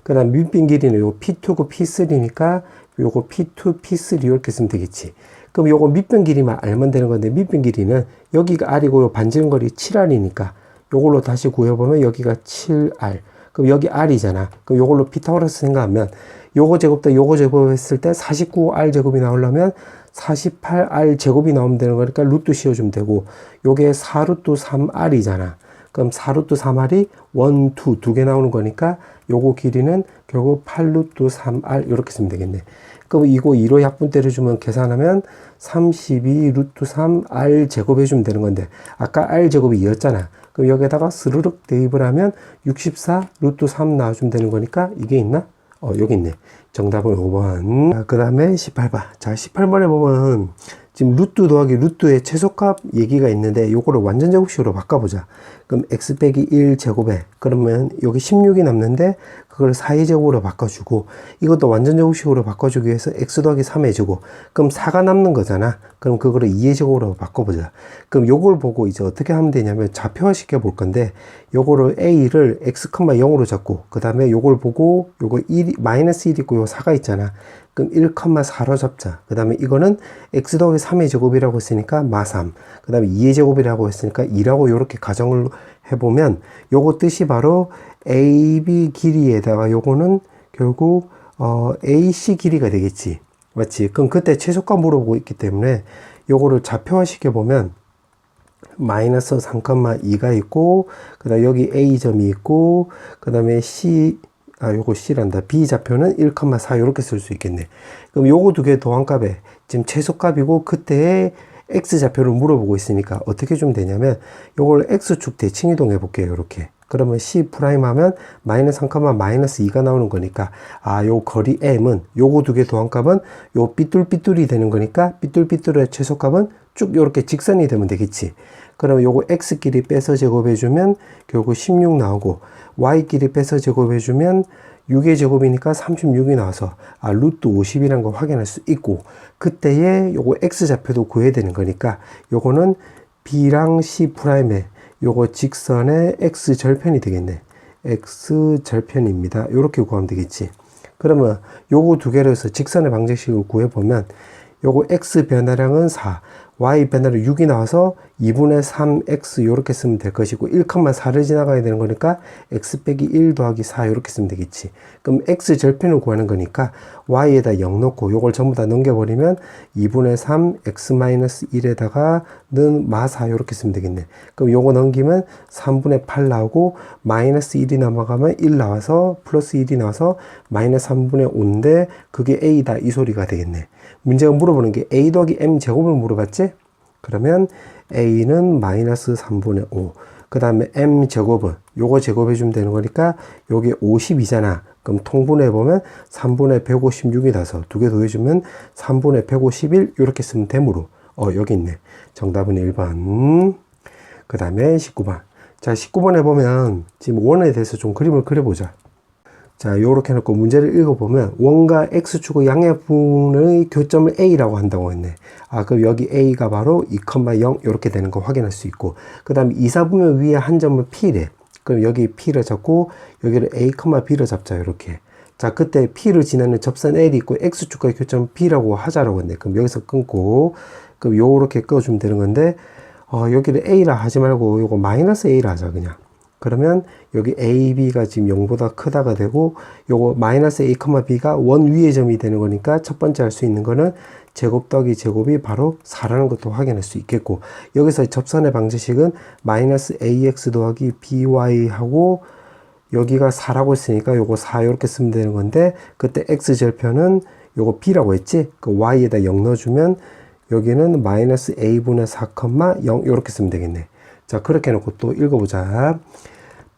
그 다음 밑변 길이는 요 P2고 P3니까 요거 P2, P3 이렇게 쓰면 되겠지. 그럼 요거 밑변 길이만 알면 되는 건데 밑변 길이는 여기가 R이고 요 반지름 거리 7R이니까 요걸로 다시 구해보면 여기가 7R. 그럼 여기 R이잖아. 그럼 요걸로 피타고라스 생각하면 요거 제곱도 요거 제곱 했을 때 49R 제곱이 나오려면 48R 제곱이 나오면 되는 거니까 루트 씌워주면 되고 요게 4 루트 3R이잖아. 그럼 4 루트 3R이 1, 2, 2개 나오는 거니까 요거 길이는 결국 8 루트 3R 이렇게 쓰면 되겠네. 그럼 이거 2로 약분 때려주면 계산하면 32 루트 3R 제곱 해주면 되는 건데 아까 R 제곱이 2였잖아. 그럼 여기에다가 스르륵 대입을 하면 64 루트 3 나와주면 되는 거니까 이게 있나? 여기 있네. 정답은 5번. 그 다음에 18번. 자, 18번에 보면 지금 루트 더하기 루트의 최소값 얘기가 있는데 요거를 완전 제곱식으로 바꿔보자. 그럼 x 빼기 1 제곱에 그러면 여기 16이 남는데 그걸 4의 제곱으로 바꿔주고 이것도 완전 제곱식으로 바꿔주기 위해서 x 더하기 3의 제곱 그럼 4가 남는 거잖아. 그럼 그거를 2의 제곱으로 바꿔보자. 그럼 요걸 보고 이제 어떻게 하면 되냐면 좌표화 시켜 볼 건데 요거를 a를 x, 0으로 잡고 그 다음에 요걸 보고 요거 1, 마이너스 1 있고 요 4가 있잖아. 그럼 1,4로 잡자. 그 다음에 이거는 x 더하기 3의 제곱이라고 했으니까 마3. 그 다음에 2의 제곱이라고 했으니까 2라고 이렇게 가정을 해보면 요거 뜻이 바로 AB 길이에다가 요거는 결국 AC 길이가 되겠지. 맞지? 그럼 그때 최소값 물어보고 있기 때문에 요거를 좌표화 시켜보면 마이너스 3,2가 있고 그 다음에 여기 A점이 있고 그 다음에 요거 C란다. B 좌표는 1,4 이렇게 쓸 수 있겠네. 그럼 요거 두 개 도안값에 지금 최소값이고 그때의 x좌표를 물어보고 있으니까 어떻게 주면 되냐면 요걸 x축 대칭 이동해 볼게요. 이렇게. 그러면 C' 하면 마이너스 3, 마이너스 2가 나오는 거니까 요 거리 m은 요거 두 개 도함값은 요 삐뚤삐뚤이 되는 거니까 삐뚤삐뚤의 최소값은 쭉 요렇게 직선이 되면 되겠지. 그러면 요거 x끼리 빼서 제곱해 주면 결국 16 나오고 y끼리 빼서 제곱해 주면 6의 제곱이니까 36이 나와서 루트 50이라는 걸 확인할 수 있고, 그때에 요거 x좌표도 구해야 되는 거니까 요거는 b랑 C'의 요거 직선의 x절편이 되겠네. x절편입니다. 요렇게 구하면 되겠지. 그러면 요거 두 개로 해서 직선의 방정식을 구해보면 요거 x 변화량은 4, y 변화량 6이 나와서 2분의 3x 요렇게 쓰면 될 것이고 1,4를 지나가야 되는 거니까 x 빼기 1 더하기 4 요렇게 쓰면 되겠지. 그럼 x 절편을 구하는 거니까 y에다 0 넣고 요걸 전부 다 넘겨버리면 2분의 3 x 마이너스 1에다가는 마4 요렇게 쓰면 되겠네. 그럼 요거 넘기면 3분의 8 나오고 마이너스 1이 넘어가면 1 나와서 플러스 1이 나와서 마이너스 3분의 5인데 그게 a다 이 소리가 되겠네. 문제가 물어보는 게 a 더하기 m 제곱을 물어봤지? 그러면 a는 마이너스 3분의 5. 그 다음에 m 제곱은 요거 제곱해 주면 되는 거니까 요게 50이잖아. 그럼 통분해 보면 3분의 156이 나서 두 개 더해주면 3분의 151 이렇게 쓰면 되므로 여기 있네. 정답은 1번. 그 다음에 19번. 자, 19번에 보면 지금 원에 대해서 좀 그림을 그려보자. 자, 요렇게 해놓고 문제를 읽어보면 원과 x축의 양해분의 교점을 a라고 한다고 했네. 그럼 여기 a가 바로 2,0 이렇게 되는 거 확인할 수 있고, 그 다음에 이사분면 위에 한 점을 p래. 그럼 여기 p를 잡고 여기를 a, b를 잡자. 이렇게. 자, 그때 p를 지나는 접선 l이 있고 x축과의 교점 b라고 하자라고 했네. 그럼 여기서 끊고 그럼 요렇게 끊어주면 되는 건데 여기를 a라 하지 말고 요거 마이너스 a라 하자 그냥. 그러면 여기 a, b가 지금 0보다 크다가 되고 요거 마이너스 a, b가 원 위의 점이 되는 거니까 첫 번째 할 수 있는 거는 제곱 더하기 제곱이 바로 4라는 것도 확인할 수 있겠고, 여기서 접선의 방정식은 마이너스 ax 더하기 by 하고 여기가 4라고 했으니까 요거 4 이렇게 쓰면 되는 건데, 그때 x절편은 요거 b라고 했지? 그 y에다 0 넣어주면 여기는 마이너스 a분의 4,0 이렇게 쓰면 되겠네. 자, 그렇게 해놓고 또 읽어보자.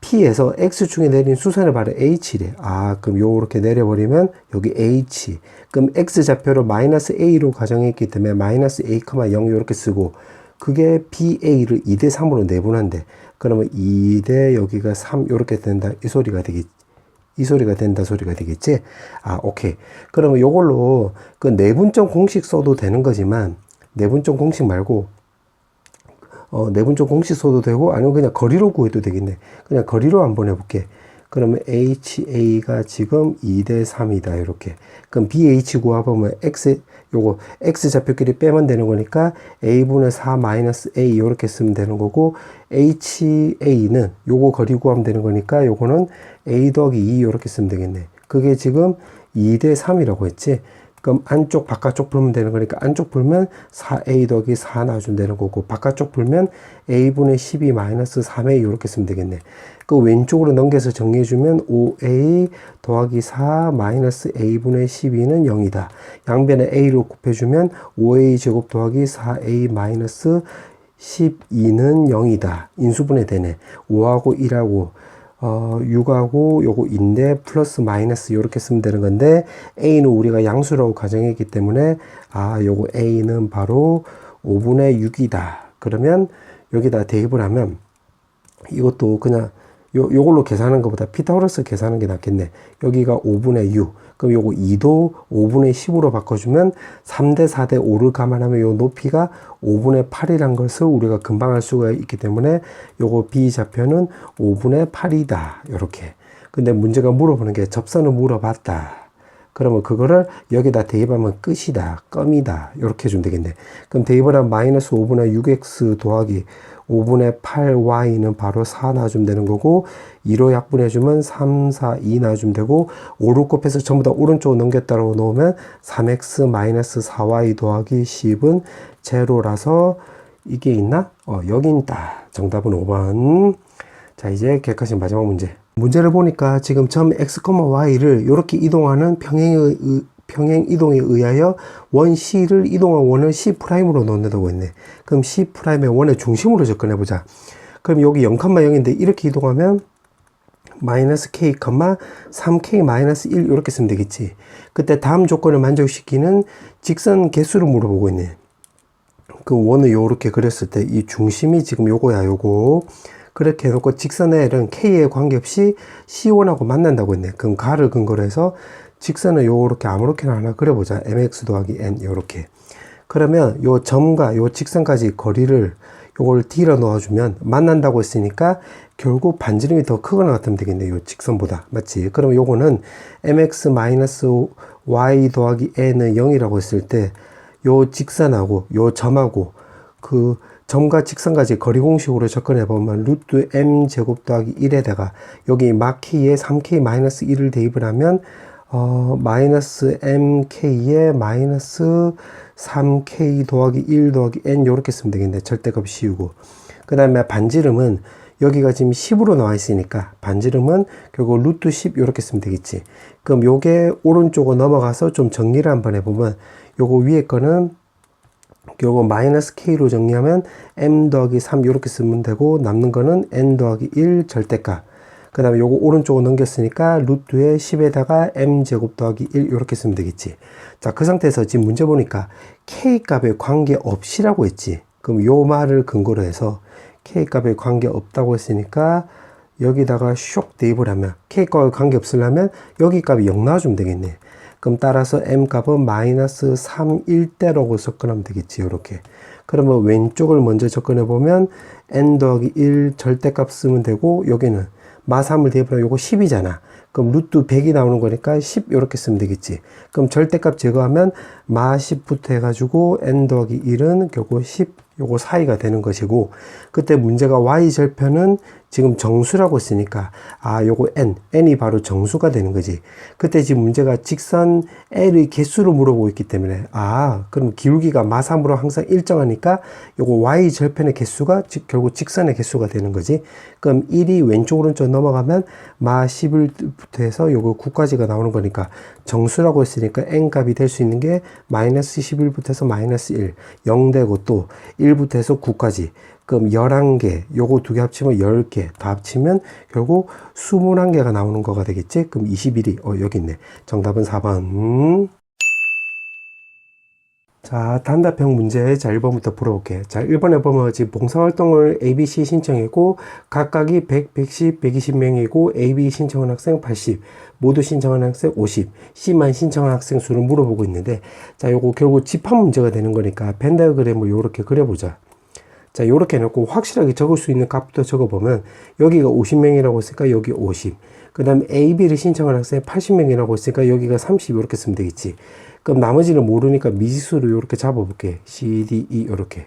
P에서 X축에 내린 수선의 발의 H래. 그럼 요렇게 내려버리면 여기 H. 그럼 X좌표를 마이너스 A로 가정했기 때문에 마이너스 A, 0 요렇게 쓰고, 그게 BA를 2대 3으로 내분한대. 그러면 2대 여기가 3 요렇게 된다. 이 소리가 되겠지. 이 소리가 된다 소리가 되겠지? 오케이. 그러면 요걸로 그 내분점 공식 써도 되는 거지만, 내분점 공식 말고 내분점 공식 써도 되고 아니면 그냥 거리로 구해도 되겠네. 그냥 거리로 한번 해볼게. 그러면 HA가 지금 2대 3이다 이렇게. 그럼 BH 구해보면 요거 X좌표끼리 빼면 되는 거니까 A분의 4 마이너스 A 이렇게 쓰면 되는 거고, HA는 요거 거리 구하면 되는 거니까 요거는 A 더하기 2 이렇게 쓰면 되겠네. 그게 지금 2대 3이라고 했지. 그럼 안쪽 바깥쪽 풀면 되는 거니까 안쪽 풀면 4a 더하기 4 나와주면 되는 거고, 바깥쪽 풀면 a분의 12 마이너스 3a 이렇게 쓰면 되겠네. 그 왼쪽으로 넘겨서 정리해주면 5a 더하기 4 마이너스 a분의 12는 0이다. 양변에 a로 곱해주면 5a 제곱 더하기 4a 마이너스 12는 0이다. 인수분해 되네. 5하고 1하고 6하고 요거 인데 플러스 마이너스 이렇게 쓰면 되는 건데, a는 우리가 양수라고 가정했기 때문에 요거 a는 바로 5분의 6이다. 그러면 여기다 대입을 하면 이것도 그냥 요걸로 계산하는 것보다 피타고라스 계산하는 게 낫겠네. 여기가 5분의 6. 그럼 요거 2도 5분의 10으로 바꿔주면 3대 4대 5를 감안하면 요 높이가 5분의 8이란 것을 우리가 금방 알 수가 있기 때문에 요거 B좌표는 5분의 8이다. 요렇게. 근데 문제가 물어보는 게 접선을 물어봤다. 그러면 그거를 여기다 대입하면 끝이다. 껌이다. 요렇게 해주면 되겠네. 그럼 대입을 하면 마이너스 5분의 6x 더하기 5분의 8y는 바로 4 나와주면 되는 거고, 2로 약분해주면 3, 4, 2 나와주면 되고, 5를 곱해서 전부 다 오른쪽으로 넘겼다고 놓으면 3x 마이너스 4y 더하기 10은 제로라서 이게 있나? 여기 있다. 정답은 5번. 자, 이제 객관식 마지막 문제. 문제를 보니까 지금 점 x, y를 이렇게 이동하는 평행 이동에 의하여 원 C를 이동한 원을 C'으로 넣는다고 했네. 그럼 C'의 원의 중심으로 접근해 보자. 그럼 여기 0,0인데 이렇게 이동하면 마이너스 K, 3K 마이너스 1 이렇게 쓰면 되겠지. 그때 다음 조건을 만족시키는 직선 개수를 물어보고 있네. 그 원을 요렇게 그렸을 때 이 중심이 지금 요거야, 요거. 그렇게 해놓고 직선의 L은 K에 관계없이 C1하고 만난다고 했네. 그럼 가를 근거로 해서 직선을 요렇게 아무렇게나 하나 그려보자. mx 더하기 n 요렇게. 그러면 요 점과 요 직선까지 거리를 요걸 D로 넣어주면 만난다고 했으니까 결국 반지름이 더 크거나 같으면 되겠네. 요 직선보다. 맞지? 그럼 요거는 mx 마이너스 y 더하기 n은 0이라고 했을 때 요 직선하고 요 점하고 그 점과 직선까지 거리 공식으로 접근해 보면 루트 m 제곱 더하기 1에다가 여기 마k에 3k 마이너스 1을 대입을 하면 마이너스 mk에 마이너스 3k 더하기 1 더하기 n 요렇게 쓰면 되겠네. 절대값 씌우고. 그 다음에 반지름은 여기가 지금 10으로 나와 있으니까 반지름은 결국 루트 10 요렇게 쓰면 되겠지. 그럼 요게 오른쪽으로 넘어가서 좀 정리를 한번 해보면 요거 위에 거는 결국 마이너스 k로 정리하면 m 더하기 3 이렇게 쓰면 되고 남는 거는 n 더하기 1 절대값. 그 다음에 요거 오른쪽으로 넘겼으니까 루트에 10에다가 m 제곱 더하기 1 이렇게 쓰면 되겠지. 자, 그 상태에서 지금 문제 보니까 k 값에 관계없이라고 했지. 그럼 요 말을 근거로 해서 k 값에 관계없다고 했으니까 여기다가 쇽 대입을 하면 k 값에 관계없으려면 여기 값이 0 나와주면 되겠네. 그럼 따라서 m 값은 마이너스 3 1대라고 접근하면 되겠지. 요렇게. 그러면 왼쪽을 먼저 접근해 보면 n 더하기 1 절대값 쓰면 되고 여기는 마 3을 대입하면 요거 10이잖아. 그럼 루트 100이 나오는 거니까 10 요렇게 쓰면 되겠지. 그럼 절대값 제거하면 마 10부터 해가지고 n 더하기 1은 결국 10 요거 사이가 되는 것이고 그때 문제가 y절편은 지금 정수라고 했으니까 요거 n이 바로 정수가 되는 거지. 그때 지금 문제가 직선 l의 개수를 물어보고 있기 때문에 그럼 기울기가 마삼으로 항상 일정하니까 요거 y절편의 개수가 결국 직선의 개수가 되는 거지. 그럼 1이 왼쪽 오른쪽 넘어가면 마 10부터 해서 요거 9까지가 나오는 거니까 정수라고 했으니까 n 값이 될 수 있는 게 마이너스 11부터 해서 마이너스 1 0 되고 또 1부터 해서 9까지. 그럼 11개, 요거 두 개 합치면 10개, 다 합치면 결국 21개가 나오는 거가 되겠지? 그럼 21이, 여기 있네. 정답은 4번. 자, 단답형 문제. 자, 1번부터 풀어볼게. 자, 1번에 보면 지금 봉사활동을 A, B, C 신청했고, 각각이 100, 110, 120명이고, A, B 신청한 학생 80, 모두 신청한 학생 50, C만 신청한 학생 수를 물어보고 있는데, 자, 요거 결국 집합 문제가 되는 거니까, 벤다그램을 요렇게 그려보자. 자, 요렇게 해놓고 확실하게 적을 수 있는 값부터 적어보면, 여기가 50명이라고 했으니까 여기 50. 그 다음에 A, B를 신청한 학생 80명이라고 했으니까 여기가 30 이렇게 쓰면 되겠지. 그럼 나머지는 모르니까 미지수로 이렇게 잡아볼게. C, D, E 이렇게.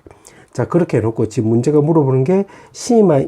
자, 그렇게 해놓고 지금 문제가 물어보는 게 C만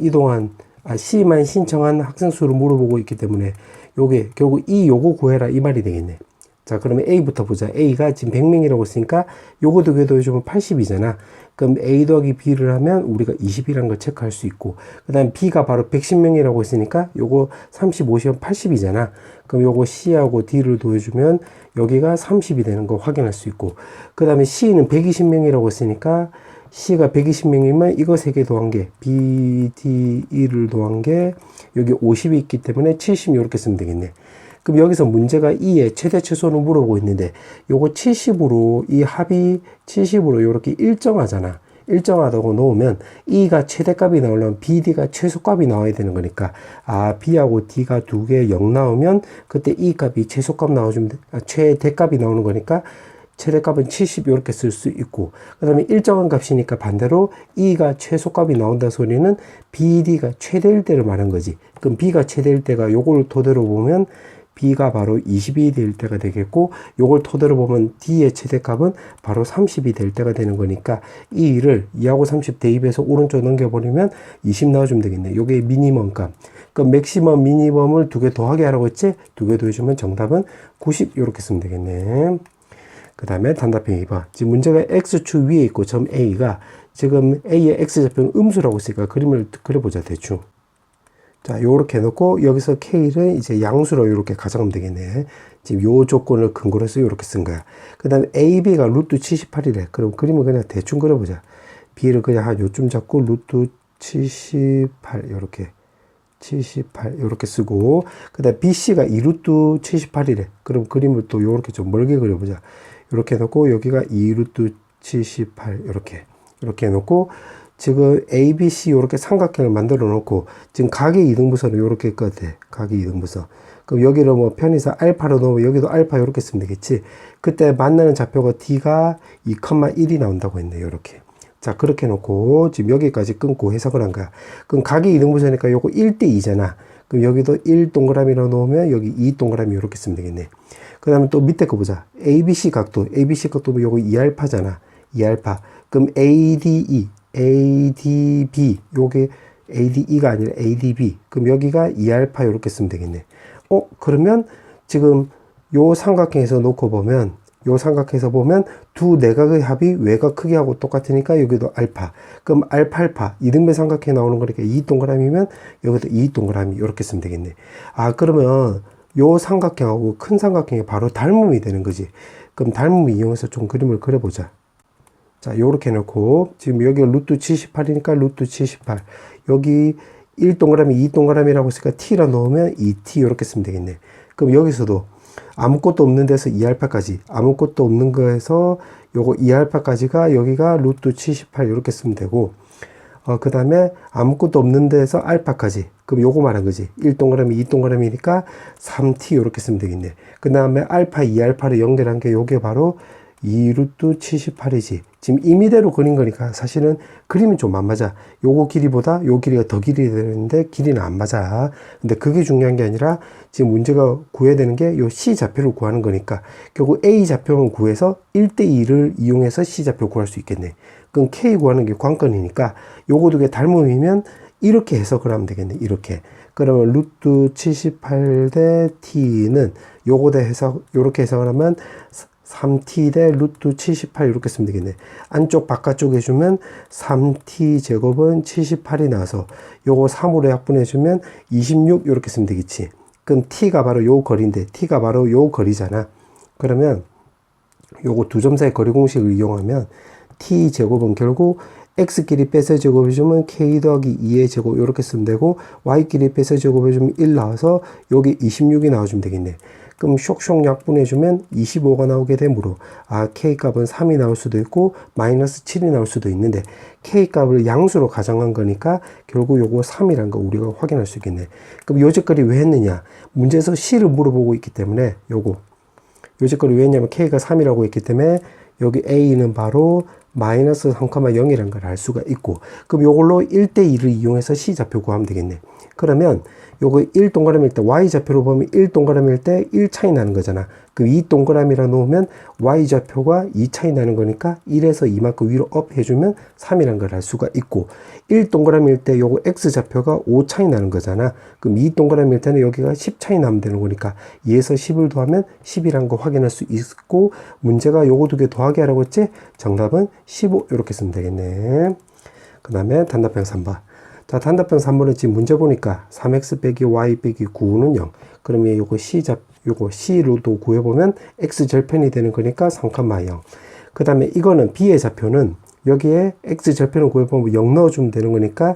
C만 신청한 학생 수를 물어보고 있기 때문에 요게 결국 요거 구해라 이 말이 되겠네. 자, 그러면 A부터 보자. A가 지금 100명이라고 했으니까 요거 두 개 더해주면 80이잖아. 그럼 A 더하기 B를 하면 우리가 20이라는 걸 체크할 수 있고, 그 다음 B가 바로 110명이라고 했으니까 요거 35시면 80이잖아. 그럼 요거 C하고 D를 더해주면 여기가 30이 되는 거 확인할 수 있고, 그 다음에 C는 120명이라고 했으니까 C가 120명이면 이거 3개 더한 게 B, D, E를 더한 게 여기 50이 있기 때문에 70 이렇게 쓰면 되겠네. 그럼 여기서 문제가 2의 최대 최소를 물어보고 있는데 요거 70으로 이 합이 70으로 이렇게 일정하잖아. 일정하다고 놓으면 E가 최대값이 나오려면 BD가 최소값이 나와야 되는 거니까 B하고 D가 두 개 0 나오면 그때 E 값이 최소값 나와주면 최대값이 나오는 거니까 최대값은 70 이렇게 쓸 수 있고, 그 다음에 일정한 값이니까 반대로 E가 최소값이 나온다 소리는 BD가 최대일 때를 말한 거지. 그럼 B가 최대일 때가 요걸 토대로 보면 B가 바로 20이 될 때가 되겠고, 요걸 토대로 보면 D의 최대값은 바로 30이 될 때가 되는 거니까 이 2를 2하고 30 대입해서 오른쪽 넘겨버리면 20 나와주면 되겠네. 요게 미니멈 값. 그럼 맥시멈 미니멈을 두 개 더하게 하라고 했지? 두 개 더해주면 정답은 90 이렇게 쓰면 되겠네. 그 다음에 단답형 2번. 지금 문제가 X축 위에 있고 점 A가 지금 A의 X좌표는 음수라고 했으니까 그림을 그려보자 대충. 자, 요렇게 해놓고 여기서 K를 이제 양수로 요렇게 가져가면 되겠네. 지금 요 조건을 근거로 해서 요렇게 쓴 거야. 그 다음에 AB가 루트 78이래. 그럼 그림을 그냥 대충 그려보자. B를 그냥 한 요쯤 잡고 루트 78 요렇게 78 요렇게 쓰고, 그 다음에 BC가 2루트 78이래. 그럼 그림을 또 요렇게 좀 멀게 그려보자. 요렇게 해놓고 여기가 2루트 78 요렇게 해놓고, 지금 ABC 요렇게 삼각형을 만들어 놓고, 지금 각의 이등분선은 요렇게 끝에 각의 이등분선. 그럼 여기를 뭐 편의상 알파로 넣으면 여기도 알파 요렇게 쓰면 되겠지. 그때 만나는 좌표가 D가 2,1이 나온다고 했네. 요렇게. 자, 그렇게 해놓고 지금 여기까지 끊고 해석을 한 거야. 그럼 각이 이등분선이니까 요거 1대2잖아. 그럼 여기도 1 동그라미로 놓으면 여기 2 동그라미 이렇게 쓰면 되겠네. 그 다음에 또 밑에 거 보자. ABC 각도 요거 2알파잖아. 2알파. 그럼 ADB, 요게 ADE가 아니라 ADB. 그럼 여기가 2알파 이렇게 쓰면 되겠네. 그러면 지금 요 삼각형에서 놓고 보면, 요 삼각형에서 보면 두 내각의 합이 외곽 크기하고 똑같으니까 여기도 알파. 그럼 알파 이등변 삼각형에 나오는 거니까 2 동그라미면 여기도 2 동그라미 이렇게 쓰면 되겠네. 아, 그러면 요 삼각형하고 큰 삼각형이 바로 닮음이 되는 거지. 그럼 닮음을 이용해서 좀 그림을 그려보자. 자, 요렇게 해놓고 지금 여기가 루트 78이니까 루트 78. 여기 1 동그라미 2 동그라미라고 했으니까 T라 넣으면 2T 이렇게 쓰면 되겠네. 그럼 여기서도 아무것도 없는 데서 2알파까지, 아무것도 없는 거에서 요거 2알파까지가 여기가 루트 78 이렇게 쓰면 되고, 그 다음에 아무것도 없는 데서 알파까지, 그럼 요거 말한 거지. 1 동그라미 2 동그라미니까 3T 이렇게 쓰면 되겠네. 그 다음에 알파 2알파를 연결한 게 요게 바로 2루트 78이지. 지금 임의대로 그린 거니까 사실은 그림이 좀 안 맞아. 요거 길이보다 요 길이가 더 길이 되는데 길이는 안 맞아. 근데 그게 중요한 게 아니라 지금 문제가 구해야 되는 게 요 C 좌표를 구하는 거니까 결국 A 좌표만 구해서 1대2를 이용해서 C 좌표 구할 수 있겠네. 그럼 K 구하는 게 관건이니까 요거 두 개 닮음이면 이렇게 해석을 하면 되겠네. 이렇게. 그러면 루트 78 대 T는 요거 대 해석, 요렇게 해석을 하면 3t 대 루트 78 이렇게 쓰면 되겠네. 안쪽 바깥쪽 해주면 3t 제곱은 78이 나와서 요거 3으로 약분해주면 26 이렇게 쓰면 되겠지. 그럼 t가 바로 요 거리인데 t가 바로 요 거리잖아. 그러면 요거 두 점 사이 거리 공식을 이용하면 t 제곱은 결국 x끼리 빼서 제곱해주면 k 더하기 2의 제곱 이렇게 쓰면 되고, y끼리 빼서 제곱해주면 1 나와서 여기 26이 나와주면 되겠네. 그럼 쇽쇽 약분해주면 25가 나오게 되므로 K값은 3이 나올 수도 있고 마이너스 7이 나올 수도 있는데, K값을 양수로 가정한 거니까 결국 요거 3이란 거 우리가 확인할 수 있겠네. 그럼 요짓거리 왜 했느냐? 문제에서 C를 물어보고 있기 때문에 요거 요짓거리 왜 했냐면 K가 3이라고 했기 때문에 여기 A는 바로 마이너스 3,0이라는 걸 알 수가 있고, 그럼 요걸로 1대2를 이용해서 C 좌표 구하면 되겠네. 그러면 요거 1 동그라미일 때 Y 좌표로 보면 1 동그라미일 때 1 차이 나는 거잖아. 그 2 동그라미라 놓으면 Y 좌표가 2 차이 나는 거니까 1에서 이만큼 위로 업 해주면 3이라는 걸 알 수가 있고, 1 동그라미일 때 요거 X 좌표가 5 차이 나는 거잖아. 그럼 2 동그라미일 때는 여기가 10 차이 나면 되는 거니까 2에서 10을 더하면 10이라는 거 확인할 수 있고, 문제가 요거 두 개 더하기 하라고 했지? 정답은 15 이렇게 쓰면 되겠네. 그 다음에 단답형 3번. 자, 단답형 3번은 지금 문제 보니까 3x 빼기 y 빼기 9는 0. 그러면 요거 C로도 구해보면 x 절편이 되는 거니까 3,0. 그 다음에 이거는 B의 좌표는 여기에 x 절편을 구해보면 0 넣어주면 되는 거니까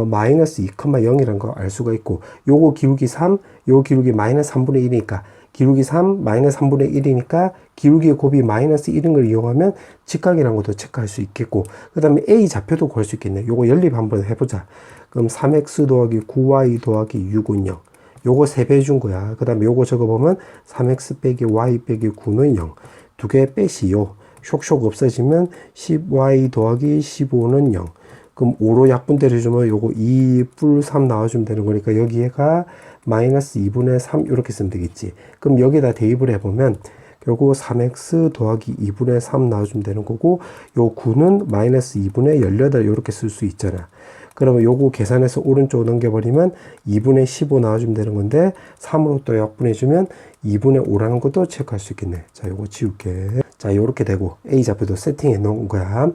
마이너스 2,0이라는 거 알 수가 있고, 요거 기울기 3, 요거 기울기 마이너스 3분의 1이니까 기울기 3, 마이너스 3분의 1이니까 기울기의 곱이 마이너스 1인 걸 이용하면 직각이라는 것도 체크할 수 있겠고, 그 다음에 A 좌표도 구할 수 있겠네. 요거 연립 한번 해보자. 그럼 3x 더하기 9y 더하기 6은 0. 요거 3배 준 거야. 그 다음에 요거 적어보면 3x 빼기 y 빼기 9는 0. 두 개 빼시요. 쇽쇽 없어지면 10y 더하기 15는 0. 그럼 5로 약분대를 주면 요거 2 뿔 3 나와주면 되는 거니까 여기가 마이너스 2분의 3 이렇게 쓰면 되겠지. 그럼 여기다 대입을 해보면 결국 3x 더하기 2분의 3 나와주면 되는 거고, 요 9는 마이너스 2분의 18 이렇게 쓸 수 있잖아. 그러면 요거 계산해서 오른쪽 넘겨버리면 2분의 15 나와주면 되는 건데, 3으로 또 약분해주면 2분의 5라는 것도 체크할 수 있겠네. 자, 요거 지울게. 자, 요렇게 되고 A 좌표도 세팅해 놓은 거야.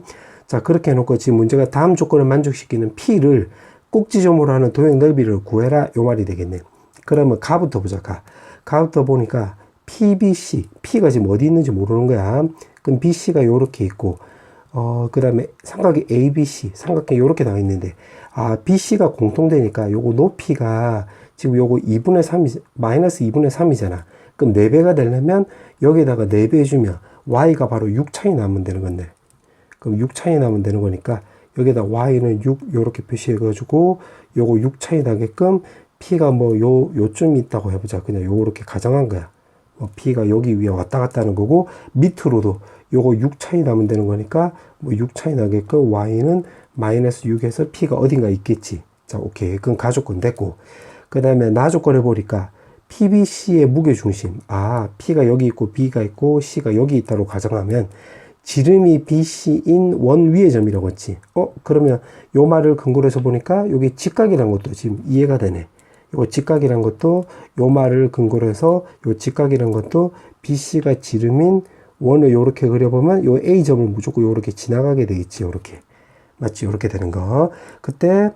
자, 그렇게 해놓고 지금 문제가 다음 조건을 만족시키는 P를 꼭지점으로 하는 도형 넓이를 구해라 요 말이 되겠네. 그러면 가부터 보자. 가부터 보니까 PBC, P가 지금 어디 있는지 모르는 거야. 그럼 BC가 요렇게 있고 그 다음에 삼각이 ABC, 삼각형이 요렇게 나와 있는데 BC가 공통되니까 요거 높이가 지금 요거 2분의 3이 마이너스 2분의 3이잖아. 그럼 4배가 되려면 여기에다가 4배 해주면 Y가 바로 6 차이 나면 되는 건데, 그럼 6 차이 나면 되는 거니까 여기에다 Y는 6 요렇게 표시해가지고 요거 6 차이 나게끔 P가 뭐 요쯤 있다고 해보자. 그냥 요렇게 가정한 거야. P가 여기 위에 왔다 갔다 하는 거고, 밑으로도 요거 6 차이 나면 되는 거니까 뭐 6 차이 나게끔 Y는 마이너스 6에서 P가 어딘가 있겠지. 자, 오케이. 그럼 가조건 됐고, 그 다음에 나조건 해보니까 PBC의 무게중심, P가 여기 있고 B가 있고 C가 여기 있다고 가정하면 지름이 BC인 원 위의 점이라고 했지. 그러면 요 말을 근거로 해서 보니까 여기 직각이란 것도 지금 이해가 되네. 요 직각이란 것도 요 말을 근거로 해서 요 직각이란 것도 BC가 지름인 원을 요렇게 그려보면 요 A점을 무조건 요렇게 지나가게 되겠지. 요렇게. 맞지? 요렇게 되는 거. 그때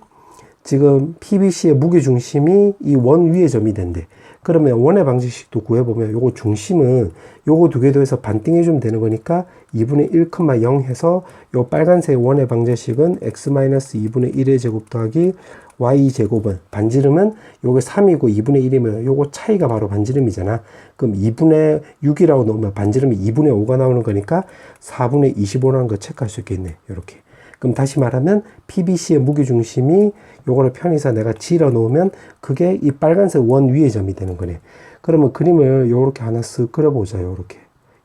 지금 PBC의 무게중심이 이 원 위의 점이 된대. 그러면 원의 방정식도 구해보면 요거 중심은 요거 두 개 더해서 반띵해주면 되는 거니까 2분의 1,0 해서 요 빨간색 원의 방정식은 x-2분의 1의 제곱 더하기 y제곱은 반지름은 요게 3이고 2분의 1이면 요거 차이가 바로 반지름이잖아. 그럼 2분의 6이라고 넣으면 반지름이 2분의 5가 나오는 거니까 4분의 25라는 거 체크할 수 있겠네. 요렇게. 그럼 다시 말하면 PBC의 무게중심이 요거를 편의상 내가 지어 놓으면 그게 이 빨간색 원 위의 점이 되는 거네. 그러면 그림을 요렇게 하나 쓱 그려보자.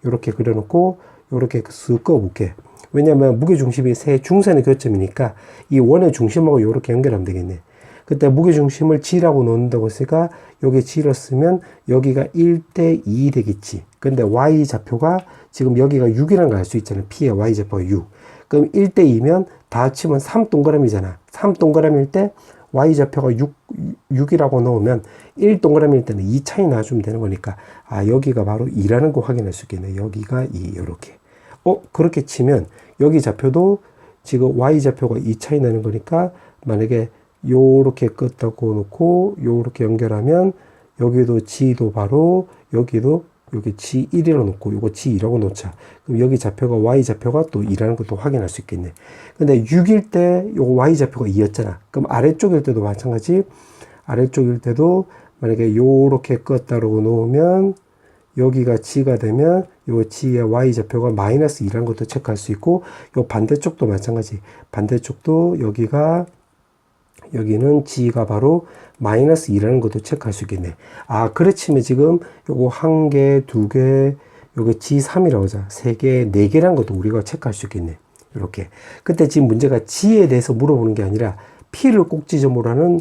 요렇게 그려놓고 요렇게 쓱 그어볼게. 왜냐면 무게중심이 세 중선의 교점이니까 이 원의 중심하고 요렇게 연결하면 되겠네. 그때 무게중심을 G라고 놓는다고 했으니까 여기 G로 쓰면 여기가 1대 2 되겠지. 근데 Y좌표가 지금 여기가 6이라는 걸 알 수 있잖아. P의 Y좌표가 6. 그럼 1대 2면 다 합치면 3동그라미잖아. 3동그라미일 때 Y좌표가 6이라고 넣으면 1동그라미일 때는 2 차이 나주면 되는 거니까 여기가 바로 2라는 거 확인할 수 있겠네. 여기가 2 요렇게. 그렇게 치면 여기 좌표도 지금 Y좌표가 2 차이 나는 거니까 만약에 요렇게 껐다고 놓고 요렇게 연결하면 여기도 G도 바로 여기도 여기 G1이라고 놓고 요거 G2라고 놓자. 그럼 여기 좌표가 Y좌표가 또 2라는 것도 확인할 수 있겠네. 근데 6일 때 요거 Y좌표가 2였잖아. 그럼 아래쪽일 때도 마찬가지. 아래쪽일 때도 만약에 요렇게 껐다고 놓으면 여기가 G가 되면 요 G의 Y좌표가 마이너스 2라는 것도 체크할 수 있고, 요 반대쪽도 마찬가지. 반대쪽도 여기는 G가 바로 마이너스 2라는 것도 체크할 수 있겠네. 그래 치면 지금 요거 1개, 2개, 요게 G3이라고 하자. 3개, 4개라는 것도 우리가 체크할 수 있겠네. 이렇게. 그때 지금 문제가 G에 대해서 물어보는 게 아니라 P를 꼭지점으로 하는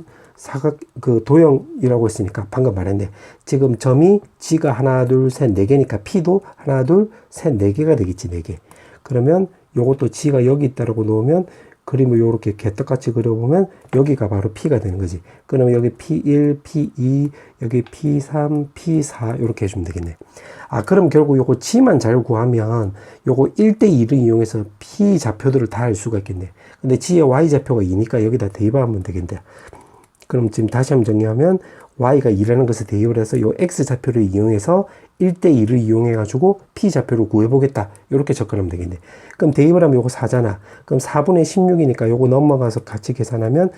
도형이라고 했으니까 방금 말했네. 지금 점이 G가 하나, 둘, 셋, 4개니까 P도 하나, 둘, 셋, 4개가 되겠지. 4개. 그러면 요것도 G가 여기 있다라고 놓으면 그림을 요렇게 개떡같이 그려보면 여기가 바로 P가 되는 거지. 그러면 여기 P1, P2, 여기 P3, P4 이렇게 해주면 되겠네. 그럼 결국 요거 G만 잘 구하면 요거 1대2를 이용해서 P 좌표들을 다 알 수가 있겠네. 근데 G의 Y좌표가 2니까 여기다 대입하면 되겠네. 그럼 지금 다시 한번 정리하면 Y가 2라는 것을 대입을 해서 요 X좌표를 이용해서 1대2를 이용해가지고 P좌표를 구해보겠다. 이렇게 접근하면 되겠네. 그럼 대입을 하면 요거 4잖아. 그럼 4분의 16이니까 요거 넘어가서 같이 계산하면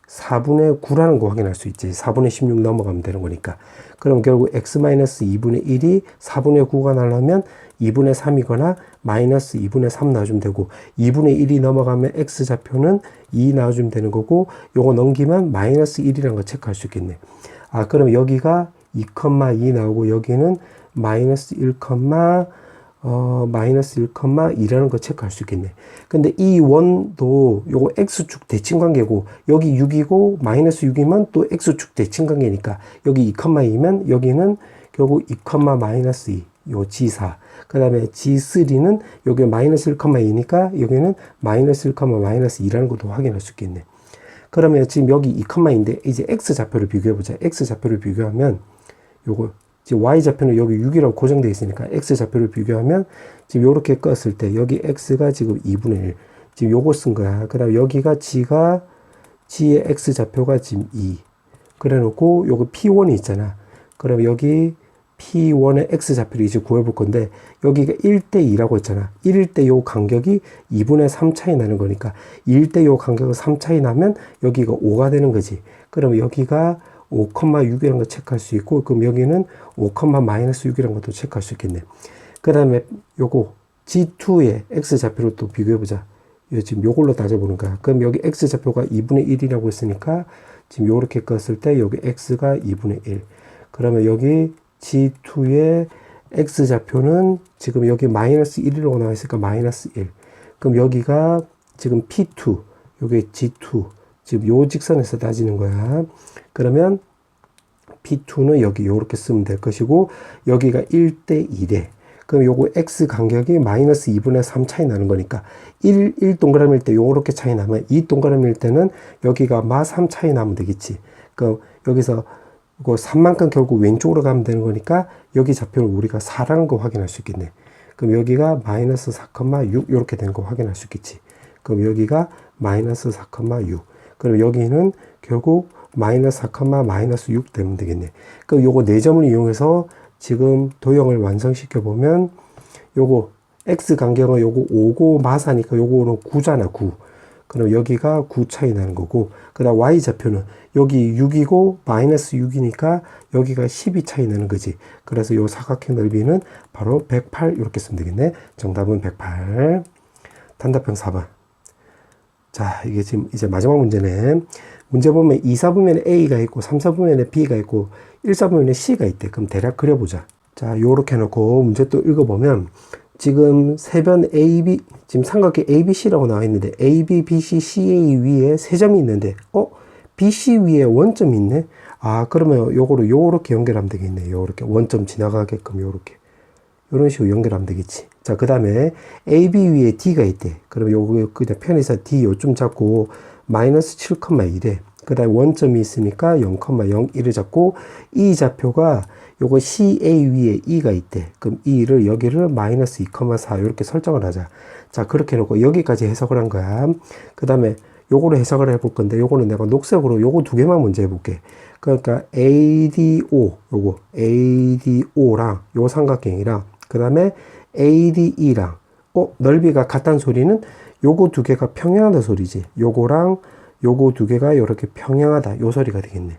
4분의 9라는 거 확인할 수 있지. 4분의 16 넘어가면 되는 거니까. 그럼 결국 X-2분의 1이 4분의 9가 나오려면 2분의 3이거나 마이너스 2분의 3 나와주면 되고, 2분의 1이 넘어가면 X좌표는 2 나와주면 되는 거고, 요거 넘기면 마이너스 1이라는 거 체크할 수 있겠네. 그럼 여기가 2,2 나오고 여기는 마이너스 1,2라는 거 체크할 수 있겠네. 근데 이 원도 요거 X축 대칭관계고 여기 6이고 마이너스 6이면 또 X축 대칭관계니까 여기 2,2면 여기는 결국 2, 마이너스 2, 요 G4. 그 다음에 G3는 여기 마이너스 1,2니까 여기는 마이너스 1, 마이너스 2라는 것도 확인할 수 있겠네. 그러면 지금 여기 2,2인데 이제 X좌표를 비교해보자. X좌표를 비교하면 요거 지금 Y좌표는 여기 6이라고 고정되어 있으니까 X좌표를 비교하면 지금 요렇게 껐을 때 여기 X가 지금 2분의 1 지금 요거 쓴 거야. 그 다음에 여기가 G가 G의 X좌표가 지금 2. 그래 놓고 요거 P1이 있잖아. 그럼 여기 P1의 X좌표를 이제 구해볼 건데 여기가 1대2라고 했잖아. 1일 때 요 간격이 2분의 3 차이 나는 거니까 1일 때 요 간격이 3 차이 나면 여기가 5가 되는 거지. 그러면 여기가 5,6이라는 거 체크할 수 있고 그럼 여기는 5,-6이라는 것도 체크할 수 있겠네. 그 다음에 요거 G2의 X좌표로 또 비교해보자. 지금 요걸로 따져보는 거야. 그럼 여기 X좌표가 2분의 1이라고 했으니까 지금 요렇게 껐을 때 여기 X가 2분의 1. 그러면 여기 G2의 X좌표는 지금 여기 마이너스 1이라고 나와 있으니까 마이너스 1. 그럼 여기가 지금 P2, 요게 G2. 지금 요 직선에서 따지는 거야. 그러면 P2는 여기 요렇게 쓰면 될 것이고 여기가 1대2래. 그럼 요거 X 간격이 마이너스 2분의 3 차이 나는 거니까 1 동그라미일 때 요렇게 차이 나면 2 동그라미일 때는 여기가 마 3 차이 나면 되겠지. 그럼 여기서 이거 3만큼 결국 왼쪽으로 가면 되는 거니까 여기 좌표를 우리가 4라는 거 확인할 수 있겠네. 그럼 여기가 마이너스 4,6 이렇게 되는 거 확인할 수 있겠지. 그럼 여기가 마이너스 4,6. 그럼 여기는 결국 마이너스 4,-6 되면 되겠네. 그럼 요거 4점을 이용해서 지금 도형을 완성시켜 보면 요거 X 간격은 요거 5고 마사니까 요거는 9잖아, 9. 그럼 여기가 9 차이 나는 거고, 그 다음 Y좌표는 여기 6이고 마이너스 6이니까 여기가 12 차이 나는 거지. 그래서 요 사각형 넓이는 바로 108 이렇게 쓰면 되겠네. 정답은 108. 단답형 4번. 자, 이게 지금 이제 마지막 문제네. 문제 보면 2, 4분면에 A가 있고 3, 4분면에 B가 있고 1, 4분면에 C가 있대. 그럼 대략 그려보자. 자, 요렇게 해놓고 문제 또 읽어보면 지금 세변 AB, 지금 삼각형 ABC라고 나와 있는데 AB, BC, CA 위에 세 점이 있는데 BC 위에 원점이 있네. 아, 그러면 요거를 요렇게 연결하면 되겠네. 요렇게 원점 지나가게끔 요렇게 요런 식으로 연결하면 되겠지. 자, 그 다음에 AB 위에 D가 있대. 그럼 요거 그냥 편의상 D 요쯤 잡고 마이너스 7,1에 그 다음에 원점이 있으니까 0,01을 잡고 이 좌표가 요거 CA 위에 E가 있대. 그럼 E를 여기를 마이너스 2,4 이렇게 설정을 하자. 자, 그렇게 해놓고 여기까지 해석을 한 거야. 그 다음에 요거로 해석을 해볼 건데 요거는 내가 녹색으로 요거 두 개만 먼저 해볼게. 그러니까 ADO 요거 ADO랑 요 삼각형이랑 그 다음에 ADE랑 넓이가 같다는 소리는 요거 두 개가 평행하다 소리지. 요거랑 요거 두 개가 이렇게 평행하다 요 소리가 되겠네.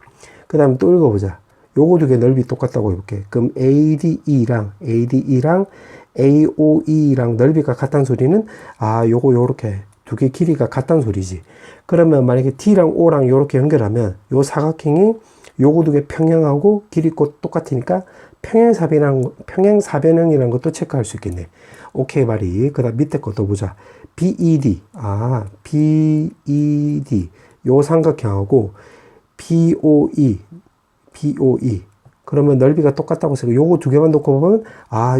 그 다음에 또 읽어보자. 요거 두 개 넓이 똑같다고 해볼게. 그럼 ADE랑 AOE랑 넓이가 같다는 소리는 요거 요렇게 두 개 길이가 같다는 소리지. 그러면 만약에 D랑 O랑 요렇게 연결하면 요 사각형이 요거 두 개 평행하고 길이 똑같으니까 평행사변형이라는 것도 체크할 수 있겠네. 오케이 말이. 그 다음 밑에 것도 보자. BED BED 요 삼각형하고 BOE 그러면 넓이가 똑같다고 해서 요거 두 개만 놓고 보면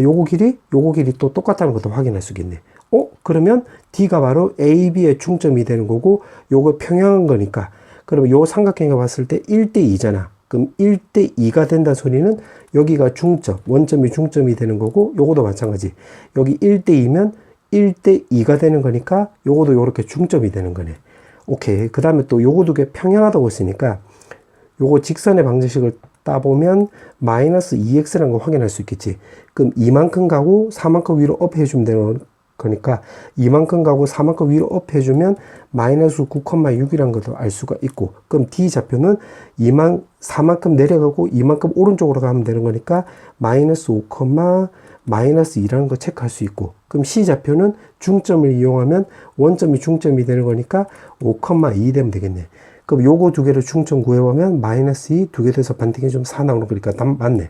요거 길이 또 똑같다는 것도 확인할 수 있겠네. 그러면 D가 바로 AB의 중점이 되는 거고 요거 평행한 거니까 그러면 요 삼각형이 봤을 때 1대2잖아. 그럼 1대2가 된다는 소리는 여기가 중점, 원점이 중점이 되는 거고 요거도 마찬가지. 여기 1대2면 1대2가 되는 거니까 요거도 요렇게 중점이 되는 거네. 오케이. 그 다음에 또 요거 두 개 평행하다고 했으니까 요거 직선의 방정식을 따보면 마이너스 2x라는 거 확인할 수 있겠지. 그럼 이만큼 가고 4만큼 위로 업 해주면 되는 거니까 이만큼 가고 4만큼 위로 업 해주면 마이너스 9,6이라는 것도 알 수가 있고 그럼 D좌표는 4만큼 내려가고 이만큼 오른쪽으로 가면 되는 거니까 마이너스 5, 마이너스 2라는 거 체크할 수 있고 그럼 C좌표는 중점을 이용하면 원점이 중점이 되는 거니까 5,2 되면 되겠네. 그럼 요거 두 개를 중점 구해보면 마이너스 2 두 개 돼서 반대기 좀 4 나오는 거니까 맞네.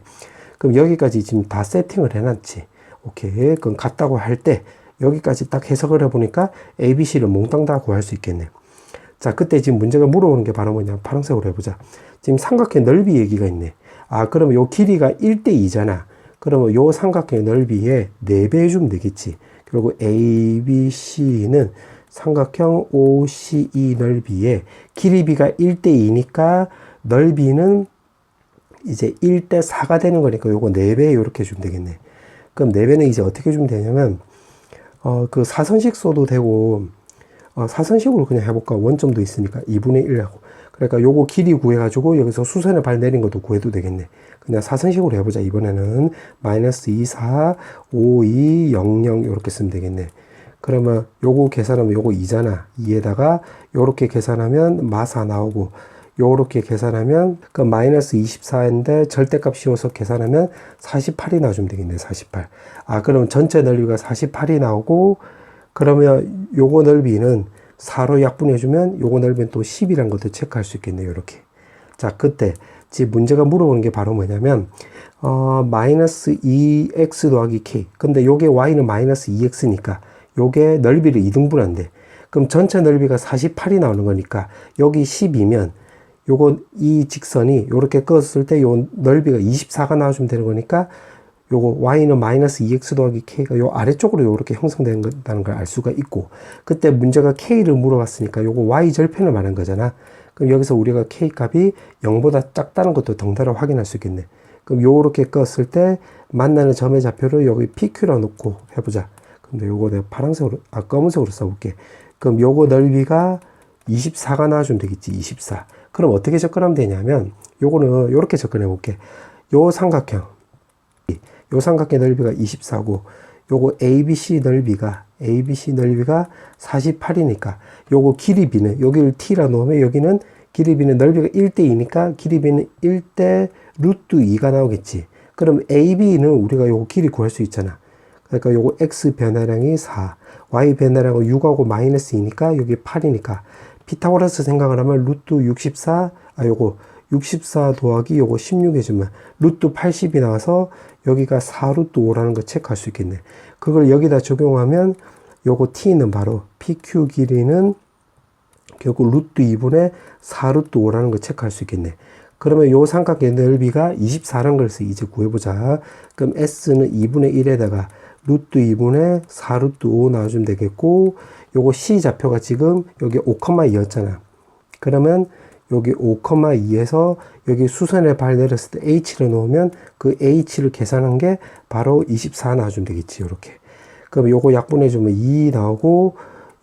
그럼 여기까지 지금 다 세팅을 해놨지. 오케이. 그럼 같다고 할 때 여기까지 딱 해석을 해보니까 ABC를 몽땅 다 구할 수 있겠네. 자, 그때 지금 문제가 물어보는 게 바로 뭐냐. 파란색으로 해보자. 지금 삼각형 넓이 얘기가 있네. 그러면 요 길이가 1대2잖아. 그러면 요 삼각형 넓이에 4배 해주면 되겠지. 그리고 ABC는 삼각형 OCE 넓이에 길이비가 1대2니까 넓이는 이제 1대4가 되는 거니까 요거 4배 이렇게 주면 되겠네. 그럼 4배는 이제 어떻게 주면 되냐면 그 사선식 써도 되고 사선식으로 그냥 해볼까? 원점도 있으니까 2분의 1하고. 그러니까 요거 길이 구해가지고 여기서 수선의 발 내린 것도 구해도 되겠네. 그냥 사선식으로 해보자. 이번에는 마이너스 2, 4, 5, 2, 0, 0 이렇게 쓰면 되겠네. 그러면 요거 계산하면 요거 2잖아. 2에다가 요렇게 계산하면 마사 나오고, 요렇게 계산하면 그 마이너스 24인데 절대값 씌워서 계산하면 48이 나와주면 되겠네. 48. 그럼 전체 넓이가 48이 나오고, 그러면 요거 넓이는 4로 약분해주면 요거 넓이는 또 10이란 것도 체크할 수 있겠네요. 이렇게. 자, 그때 지금 문제가 물어보는 게 바로 뭐냐면 마이너스 2x 더하기 k. 근데 요게 y는 마이너스 2x니까 요게 넓이를 2등분한대. 그럼 전체 넓이가 48이 나오는 거니까 여기 10이면 요거 이 직선이 요렇게 껐을 때 요 넓이가 24가 나와주면 되는 거니까 요거 y는 마이너스 2x 더하기 k가 요 아래쪽으로 요렇게 형성된다는 걸 알 수가 있고, 그때 문제가 k를 물어봤으니까 요거 y 절편을 말한 거잖아. 그럼 여기서 우리가 k 값이 0보다 작다는 것도 덩달아 확인할 수 있겠네. 그럼 요렇게 껐을 때 만나는 점의 좌표를 여기 pq라 놓고 해보자. 근데 요거 내가 파란색으로, 검은색으로 써볼게. 그럼 요거 넓이가 24가 나와주면 되겠지. 24. 그럼 어떻게 접근하면 되냐면 요거는 요렇게 접근해 볼게. 요 삼각형 넓이가 24고 요거 ABC 넓이가 48이니까 요거 길이 b는 여기를 t라 놓으면 여기는 길이 b는 넓이가 1대2니까 길이 b는 1대 루트 2가 나오겠지. 그럼 AB는 우리가 요거 길이 구할 수 있잖아. 그러니까 요거 x 변화량이 4, y 변화량은 6하고 마이너스 2니까 여기 8이니까 피타고라스 생각을 하면 루트 64, 요거 64 더하기 요거 16 해주면 루트 80이 나와서 여기가 4 루트 5라는 거 체크할 수 있겠네. 그걸 여기다 적용하면 요거 t는 바로 pq 길이는 결국 루트 2분의 4 루트 5라는 거 체크할 수 있겠네. 그러면 요 삼각의 넓이가 24라는 걸 이제 구해보자. 그럼 s는 2분의 1에다가 루트 2분의 4 루트 5 나와주면 되겠고, 요거 c 좌표가 지금 여기 5,2였잖아. 그러면 여기 5,2에서 여기 수선의 발 내렸을 때 h를 놓으면 그 h를 계산한 게 바로 24 나와주면 되겠지. 요렇게. 그럼 요거 약분해주면 2 나오고,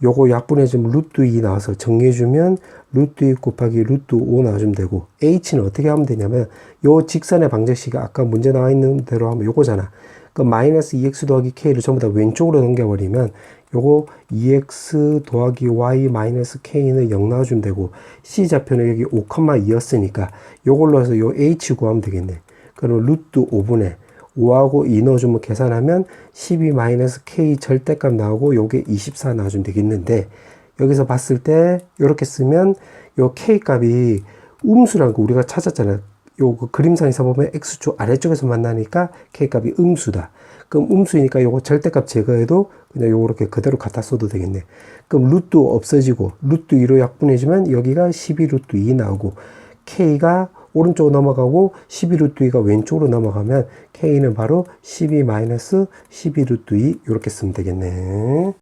요거 약분해주면 루트 2 나와서 정리해주면 루트 2 곱하기 루트 5 나와주면 되고, h는 어떻게 하면 되냐면 요 직선의 방정식이 아까 문제 나와 있는 대로 하면 요거잖아. 그 마이너스 2x 더하기 k를 전부 다 왼쪽으로 넘겨버리면 요거 2x 더하기 y 마이너스 k는 0 나와주면 되고, c 좌표는 여기 5,2였으니까 요걸로 해서 요 h 구하면 되겠네. 그럼 루트 5분의 5하고 2 넣어주면 계산하면 12 마이너스 k 절대값 나오고 요게 24 나와주면 되겠는데, 여기서 봤을 때 요렇게 쓰면 요 k 값이 음수라는 거 우리가 찾았잖아요. 요 그림상에서 보면 x축 아래쪽에서 만나니까 k 값이 음수다. 그럼 음수이니까 요거 절대값 제거해도 그냥 요렇게 그대로 갖다 써도 되겠네. 그럼 루트 없어지고 루트 2로 약분해주면 여기가 12 루트 2 나오고, k가 오른쪽으로 넘어가고 12 루트 2가 왼쪽으로 넘어가면 k는 바로 12 마이너스 12 루트 2 이렇게 쓰면 되겠네.